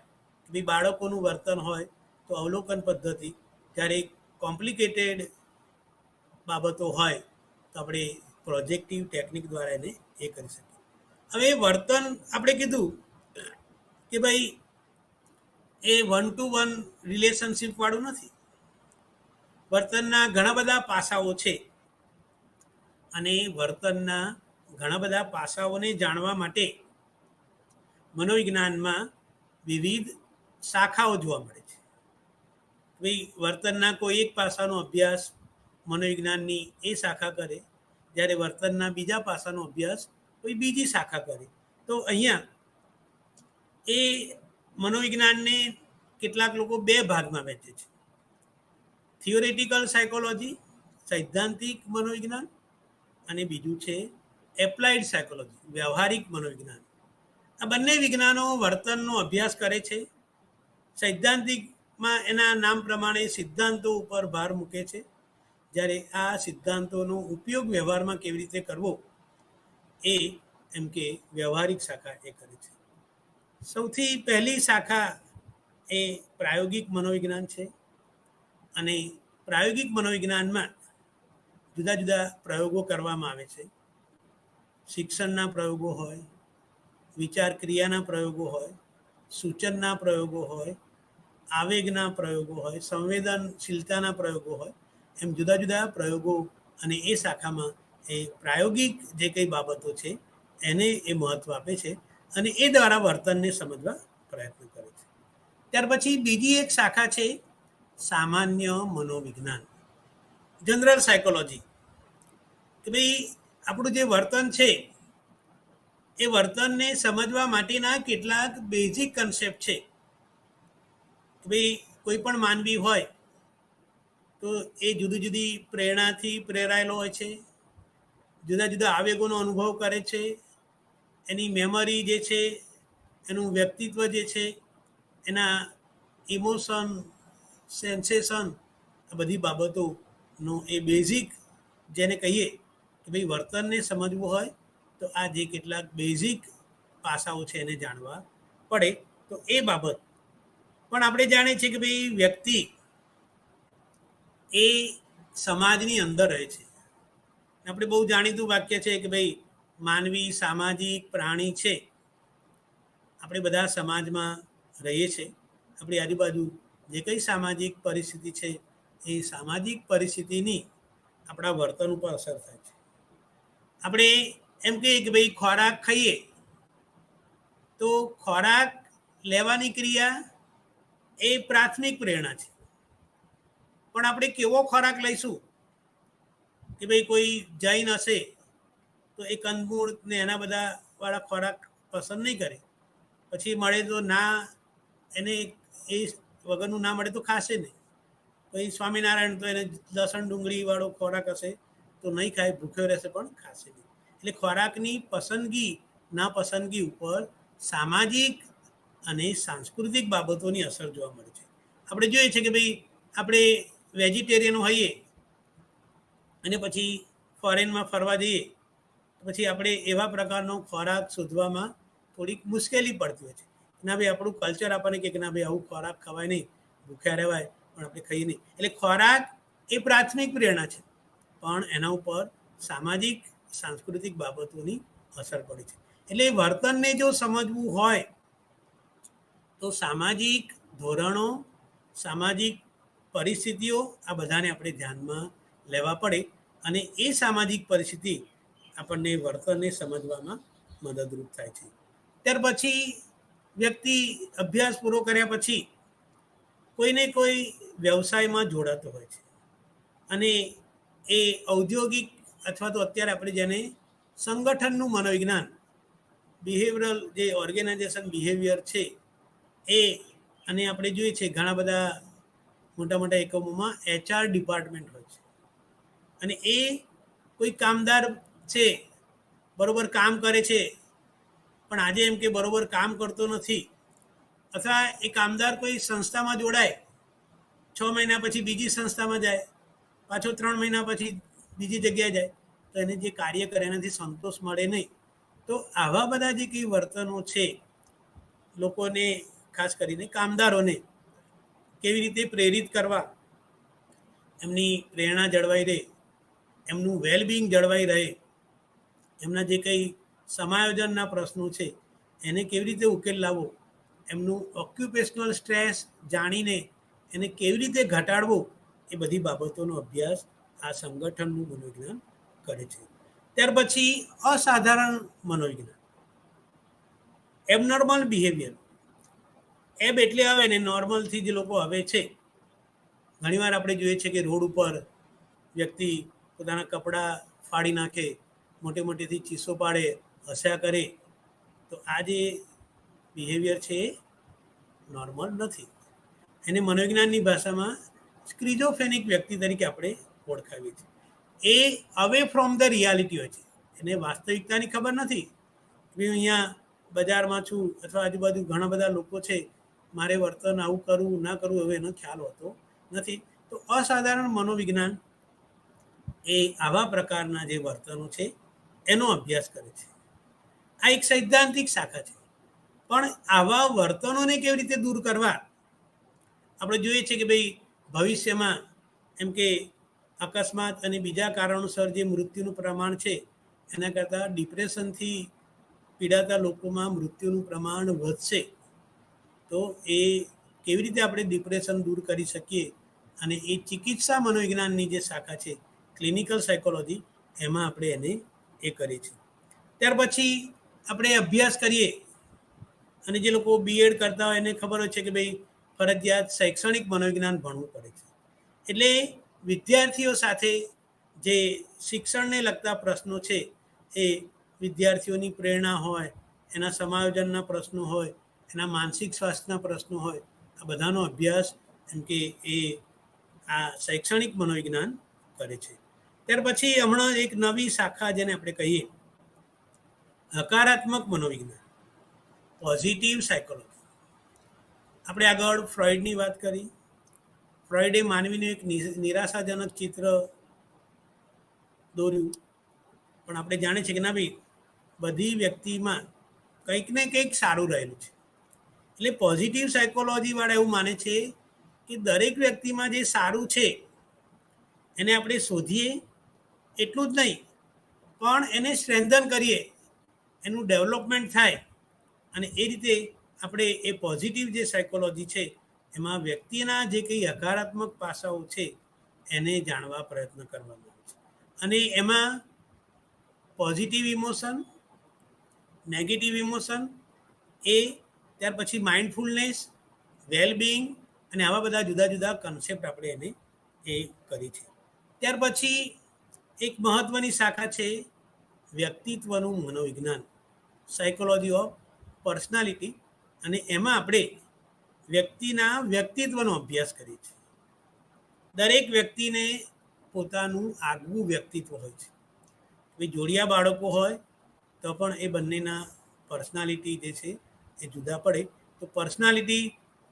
Speaker 1: ભાઈ બાળકોનું વર્તન હોય તો અવલોકન પદ્ધતિ, જ્યારે કોમ્પ્લિકેટેડ બાબતો હોય તો આપણે પ્રોજેક્ટિવ ટેકનિક દ્વારા એને એ કરી શકીએ. હવે વર્તન આપણે કીધું કે ભાઈ એ 1-to-1 રિલેશનશિપ વાળું નથી. વર્તનના ઘણા બધા પાસાઓ છે, અને વર્તનના ઘણા બધા પાસાઓને જાણવા માટે મનોવિજ્ઞાનમાં વિવિધ શાખાઓ જોવા મળે છે. ભાઈ વર્તનના કોઈ એક પાસાનો અભ્યાસ મનોવિજ્ઞાનની એ શાખા કરે, જ્યારે વર્તનના બીજા પાસાનો અભ્યાસ કોઈ બીજી શાખા કરે. તો અહીંયા એ મનોવિજ્ઞાનને કેટલાક લોકો 2 ભાગમાં વહેંચે છે. થિયોરેટિકલ સાયકોલોજી, સૈદ્ધાંતિક મનોવિજ્ઞાન, અને બીજું છે એપ્લાઇડ સાયકોલોજી, વ્યવહારિક મનોવિજ્ઞાન. આ બંને વિજ્ઞાનો વર્તનનો અભ્યાસ કરે છે. સૈદ્ધાંતિકમાં એના નામ પ્રમાણે સિદ્ધાંતો ઉપર ભાર મૂકે છે, જ્યારે આ સિદ્ધાંતોનો ઉપયોગ વ્યવહારમાં કેવી રીતે કરવો એ એમ કે વ્યવહારિક શાખા એ કરે છે. સૌથી પહેલી શાખા એ પ્રાયોગિક મનોવિજ્ઞાન છે. અને પ્રાયોગિક મનોવિજ્ઞાનમાં જુદા જુદા પ્રયોગો કરવામાં આવે છે. શિક્ષણના પ્રયોગો હોય, વિચાર ક્રિયાના પ્રયોગો હોય, સૂચનના પ્રયોગો હોય, આવેગના પ્રયોગો હોય, સંવેદનશીલતાના પ્રયોગો હોય, એમ જુદા જુદા પ્રયોગો. અને એ શાખામાં એ પ્રાયોગિક જે કંઈ બાબતો છે એને એ મહત્ત્વ આપે છે અને એ દ્વારા વર્તનને સમજવા પ્રયત્ન કરે છે. ત્યાર પછી બીજી એક શાખા છે સામાન્ય મનોવિજ્ઞાન, જનરલ સાયકોલોજી. કે ભાઈ આપણું જે વર્તન છે એ વર્તનને સમજવા માટેના કેટલાક બેઝિક કન્સેપ્ટ છે. કે ભાઈ કોઈ પણ માનવી હોય તો એ જુદી જુદી પ્રેરણાથી પ્રેરાયેલો હોય છે, જુદા જુદા આવેગોનો અનુભવ કરે છે, એની મેમરી જે છે, એનું વ્યક્તિત્વ જે છે, એના ઇમોશન, સેન્સેશન, આ બધી બાબતોનો એ બેઝિક જેને કહીએ કે ભાઈ વર્તનને સમજવું હોય તો આ જે કેટલાક બેઝિક પાસાઓ છે એને જાણવા પડે. તો એ બાબત પણ આપણે જાણીએ છીએ કે ભાઈ વ્યક્તિ એ સમાજની અંદર રહે છે. આપણે બહુ જાણીતું વાક્ય છે કે ભાઈ માનવી સામાજિક પ્રાણી છે. આપણે બધા સમાજમાં રહીએ છીએ. આપણી આજુબાજુ જે કંઈ સામાજિક પરિસ્થિતિ છે એ સામાજિક પરિસ્થિતિની આપણા વર્તન ઉપર અસર થાય છે. આપણે એમ કહીએ કે ભાઈ ખોરાક ખાઈએ તો ખોરાક લેવાની ક્રિયા એ પ્રાથમિક પ્રેરણા છે. પણ આપણે કેવો ખોરાક લઈશું કે ભાઈ કોઈ જૈન હશે તો એ કંદમૂળ ને એના બધા વાળા ખોરાક પસંદ નહીં કરે, પછી મળે તો ના, એને એ વગરનું ના મળે તો ખાશે નહીં. પછી સ્વામિનારાયણ તો એને લસણ ડુંગળી વાળો ખોરાક હશે તો નહીં ખાય, ભૂખ્યો રહેશે પણ ખાશે નહીં. એટલે ખોરાકની પસંદગી ના પસંદગી ઉપર સામાજિક અને સાંસ્કૃતિક બાબતોની અસર જોવા મળે છે. આપણે જોઈએ છે કે ભાઈ આપણે વેજીટેરિયન હોઈએ અને પછી ફોરેનમાં ફરવા જઈએ પછી આપણે એવા પ્રકારનો ખોરાક શોધવામાં થોડીક મુશ્કેલી પડતી હોય છે. ના ભાઈ આપણું કલ્ચર આપણને કે ના ભાઈ આવું ખોરાક ખવાય નહીં, ભૂખ્યા રહેવાય, પણ આપણે ખાઈએ નહીં. એટલે ખોરાક એ પ્રાથમિક પ્રેરણા છે, પણ એના ઉપર સામાજિક સાંસ્કૃતિક બાબતોની અસર પડે છે. એટલે વર્તનને જો સમજવું હોય તો સામાજિક ધોરણો, સામાજિક પરિસ્થિતિઓ આ બધાને આપણે ધ્યાનમાં લેવા પડે અને એ સામાજિક પરિસ્થિતિ આપણને વર્તનને સમજવામાં મદદરૂપ થાય છે. ત્યાર પછી વ્યક્તિ અભ્યાસ પૂરો કર્યા પછી કોઈને કોઈ વ્યવસાયમાં જોડાતો હોય છે અને એ ઔદ્યોગિક અથવા તો અત્યારે આપણે જેને સંગઠનનું મનોવિજ્ઞાન, બિહેવિયરલ જે ઓર્ગેનાઇઝેશન બિહેવિયર છે એ, અને આપણે જોઈએ છે ઘણા બધા મોટા મોટા એકમોમાં HR ડિપાર્ટમેન્ટ હોય છે અને એ કોઈ કામદાર છે, બરોબર કામ કરે છે પણ આજે એમ કે બરોબર કામ કરતો નથી, અથવા એ કામદાર કોઈ સંસ્થામાં જોડાય, 6 મહિના પછી બીજી સંસ્થામાં જાય, પાછો 3 મહિના પછી બીજી જગ્યાએ જાય, તો એને જે કાર્ય કરે એનાથી સંતોષ મળે નહીં. તો આવા બધા જે કંઈ વર્તનો છે લોકોને, ખાસ કરીને કામદારોને કેવી રીતે પ્રેરિત કરવા, એમની પ્રેરણા જળવાઈ રહે, એમનું વેલબિંગ જળવાઈ રહે, એમના જે કંઈ સમાયોજનના પ્રશ્નો છે એને કેવી રીતે ઉકેલ લાવવો, એમનું ઓક્યુપેશનલ સ્ટ્રેસ જાણીને એને કેવી રીતે ઘટાડવો, એ બધી બાબતોનો અભ્યાસ આ સંગઠનનું મનોવિજ્ઞાન કરે છે. ત્યાર પછી અસાધારણ મનોવિજ્ઞાન, એબનોર્મલ બિહેવિયર. એબ એટલે આવે ને નોર્મલથી જે લોકો આવે છે. ઘણીવાર આપણે જોઈએ છે કે રોડ ઉપર વ્યક્તિ પોતાના કપડાં ફાડી નાખે, મોટે મોટેથી ચીસો પાડે, હસ્યા કરે, તો આ જે બિહેવિયર છે એ નોર્મલ નથી. એને મનોવિજ્ઞાનની ભાષામાં સ્ક્રિઝોફ્રેનિક વ્યક્તિ તરીકે આપણે ઓળખાવીએ છીએ. એ અવે ફ્રોમ ધ રિયાલિટી હોય છે. એને વાસ્તવિકતાની ખબર નથી કે અહીંયા બજારમાં છું અથવા આજુબાજુ ઘણા બધા લોકો છે, મારે વર્તન આવું કરવું ના કરવું હવે એનો ખ્યાલ હોતો નથી. તો અસાધારણ મનોવિજ્ઞાન એ આવા પ્રકારના જે વર્તનો છે એનો અભ્યાસ કરે છે. આ એક સૈદ્ધાંતિક શાખા છે. પણ આવા વર્તનોને કેવી રીતે દૂર કરવા આપણે જોઈએ છીએ કે ભાઈ ભવિષ્યમાં એમ કે અકસ્માત અને બીજા કારણોસર જે મૃત્યુનું પ્રમાણ છે એના કરતાં ડિપ્રેશનથી પીડાતા લોકોમાં મૃત્યુનું પ્રમાણ વધશે. તો એ કેવી રીતે આપણે ડિપ્રેશન દૂર કરી શકીએ, અને એ ચિકિત્સા મનોવિજ્ઞાનની જે શાખા છે ક્લિનિકલ સાયકોલોજી, એમાં આપણે એને એ કરીએ છીએ. ત્યાર પછી આપણે અભ્યાસ કરીએ, અને જે લોકો બીએડ કરતા હોય એને ખબર હોય છે કે ભાઈ ફરજિયાત શૈક્ષણિક મનોવિજ્ઞાન ભણવું પડે છે. એટલે વિદ્યાર્થીઓ સાથે જે શિક્ષણને લગતા પ્રશ્નો છે, એ વિદ્યાર્થીઓની પ્રેરણા હોય, એના સમાયોજનના પ્રશ્નો હોય, એના માનસિક સ્વાસ્થ્યના પ્રશ્નો હોય, આ બધાનો અભ્યાસ એમ કે એ આ શૈક્ષણિક મનોવિજ્ઞાન કરે છે. ત્યાર પછી હમણાં એક નવી શાખા જેને આપણે કહીએ હકારાત્મક મનોવિજ્ઞાન, પોઝિટિવ સાયકોલોજી. આપણે આગળ ફ્રોઈડની વાત કરી. ફ્રોઈડે માનવીનું એક નિરાશાજનક ચિત્ર દોર્યું, પણ આપણે જાણીએ છીએ કે ના ભાઈ બધી વ્યક્તિમાં કંઈક ને કંઈક સારું રહેલું છે. એટલે પોઝિટિવ સાયકોલોજી વાળા એવું માને છે કે દરેક વ્યક્તિમાં જે સારું છે એને આપણે શોધીએ એટલું જ નહીં, પણ એને સ્ટ્રેન્થન કરીએ, એનું ડેવલપમેન્ટ થાય, અને એ રીતે આપણે એ પોઝિટિવ જે સાયકોલોજી છે એમાં વ્યક્તિના જે કંઈ હકારાત્મક પાસાઓ છે એને જાણવા પ્રયત્ન કરવામાં આવે છે. અને એમાં પોઝિટિવ ઇમોશન, નેગેટિવ ઇમોશન, એ ત્યાર પછી માઇન્ડફુલનેસ, વેલબિંગ, અને આવા બધા જુદા જુદા કન્સેપ્ટ આપણે એને એ કરી છે. ત્યાર પછી એક મહત્ત્વની શાખા છે વ્યક્તિત્વનું મનોવિજ્ઞાન, સાયકોલોજી ઓફ પર્સનાલિટી, અને એમાં આપણે વ્યક્તિના વ્યક્તિત્વનો અભ્યાસ કરીએ છીએ. દરેક વ્યક્તિને પોતાનું આગવું વ્યક્તિત્વ હોય છે. ભાઈ જોડિયા બાળકો હોય તો પણ એ બંનેના પર્સનાલિટી જે છે એ જુદા પડે. તો પર્સનાલિટી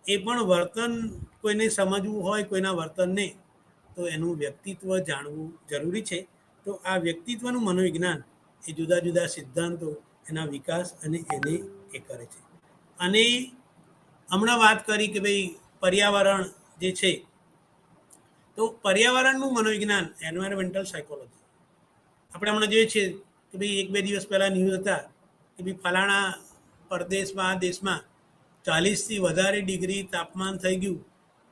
Speaker 1: એ પણ વર્તન કોઈને સમજવું હોય કોઈના વર્તનને, તો એનું વ્યક્તિત્વ જાણવું જરૂરી છે. તો આ વ્યક્તિત્વનું મનોવિજ્ઞાન એ જુદા જુદા સિદ્ધાંતો, એના વિકાસ અને એને એ કરે છે. અને હમણાં વાત કરી કે ભાઈ પર્યાવરણ જે છે, તો પર્યાવરણનું મનોવિજ્ઞાન એન્વાયરમેન્ટલ સાયકોલોજી. આપણે હમણાં જોઈએ છીએ કે ભાઈ એક બે દિવસ પહેલાં ન્યૂઝ હતા કે ભાઈ ફલાણા પ્રદેશમાં દેશમાં 40થી વધારે ડિગ્રી તાપમાન થઈ ગયું,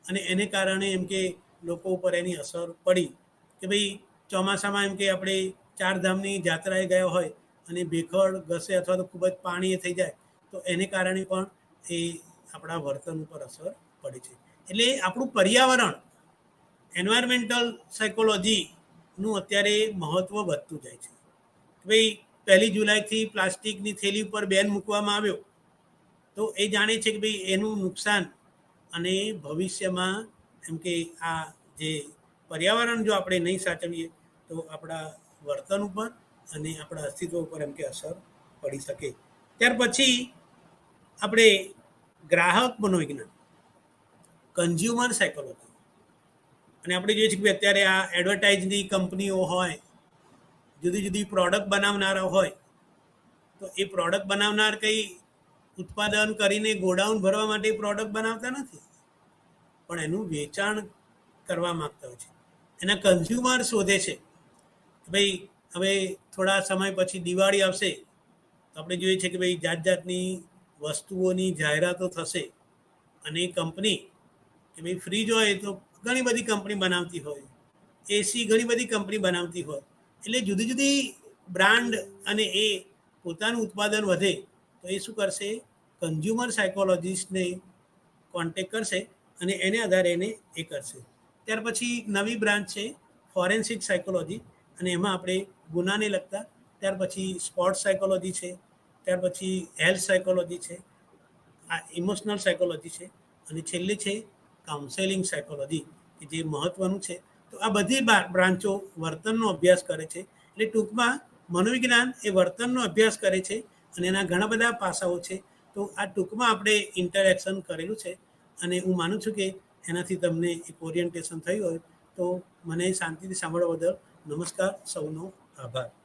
Speaker 1: અને એને કારણે એમ કે લોકો ઉપર એની અસર પડી. કે ભાઈ ચોમાસામાં એમ કે આપણે ચારધામની જાત્રાએ ગયા હોય અને ભેખડ ઘસે અથવા તો ખૂબ જ પાણી થઈ જાય, તો એને કારણે પણ એ આપણા વર્તન ઉપર અસર પડે છે. એટલે આપણું પર્યાવરણ, એન્વાયરમેન્ટલ સાયકોલોજીનું અત્યારે મહત્ત્વ વધતું જાય છે. ભાઈ 1 જુલાઈથી પ્લાસ્ટિકની થેલી ઉપર બેન મૂકવામાં આવ્યો, તો એ જાણે છે કે ભાઈ એનું નુકસાન, અને ભવિષ્યમાં એમ કે આ જે પર્યાવરણ જો આપણે નહીં સાચવીએ તો આપણા વર્તન ઉપર અને આપણા અસ્તિત્વ ઉપર એમ કે અસર પડી શકે. ત્યાર પછી આપણે ગ્રાહક મનોવિજ્ઞાન, કન્ઝ્યુમર સાયકોલોજી. અને આપણે જોઈએ છીએ કે અત્યારે આ એડવર્ટાઇઝની કંપનીઓ હોય, જુદી જુદી પ્રોડક્ટ બનાવનારા હોય, તો એ પ્રોડક્ટ બનાવનાર કંઈ ઉત્પાદન કરીને ગોડાઉન ભરવા માટે પ્રોડક્ટ બનાવતા નથી, પણ એનું વેચાણ કરવા માગતા હોય છે. એના કન્ઝ્યુમર શોધે છે કે ભાઈ હવે થોડા સમય પછી દિવાળી આવશે તો આપણે જોઈએ છીએ કે ભાઈ જાત જાતની વસ્તુઓની જાહેરાતો થશે, અને કંપની કે ભાઈ ફ્રીજ હોય તો ઘણી બધી કંપની બનાવતી હોય, એસી ઘણી બધી કંપની બનાવતી હોય. એટલે જુદી જુદી બ્રાન્ડ અને એ પોતાનું ઉત્પાદન વધે તો એ શું કરશે, કન્ઝ્યુમર સાયકોલોજીસ્ટને કોન્ટેક કરશે અને એને આધારે એને એ કરશે. ત્યાર પછી નવી બ્રાન્ચ છે ફોરેન્સિક સાયકોલોજી, અને એમાં આપણે ગુનાને લગતા, ત્યાર પછી સ્પોર્ટ્સ સાયકોલોજી છે, ત્યાર પછી હેલ્થ સાયકોલોજી છે, આ ઇમોશનલ સાયકોલોજી છે, અને છેલ્લે છે કાઉન્સેલિંગ સાયકોલોજી, કે જે મહત્ત્વનું છે. તો આ બધી બ્રાન્ચો વર્તનનો અભ્યાસ કરે છે. એટલે ટૂંકમાં મનોવિજ્ઞાન એ વર્તનનો અભ્યાસ કરે છે અને એના ઘણા બધા પાસાઓ છે. તો આ ટૂંકમાં આપણે ઇન્ટરેક્શન કરેલું છે અને હું માનું છું કે એનાથી તમને એક ઓરિએન્ટેશન થયું હોય. તો મને શાંતિથી સાંભળવા બદલ નમસ્કાર, સૌનો આભાર.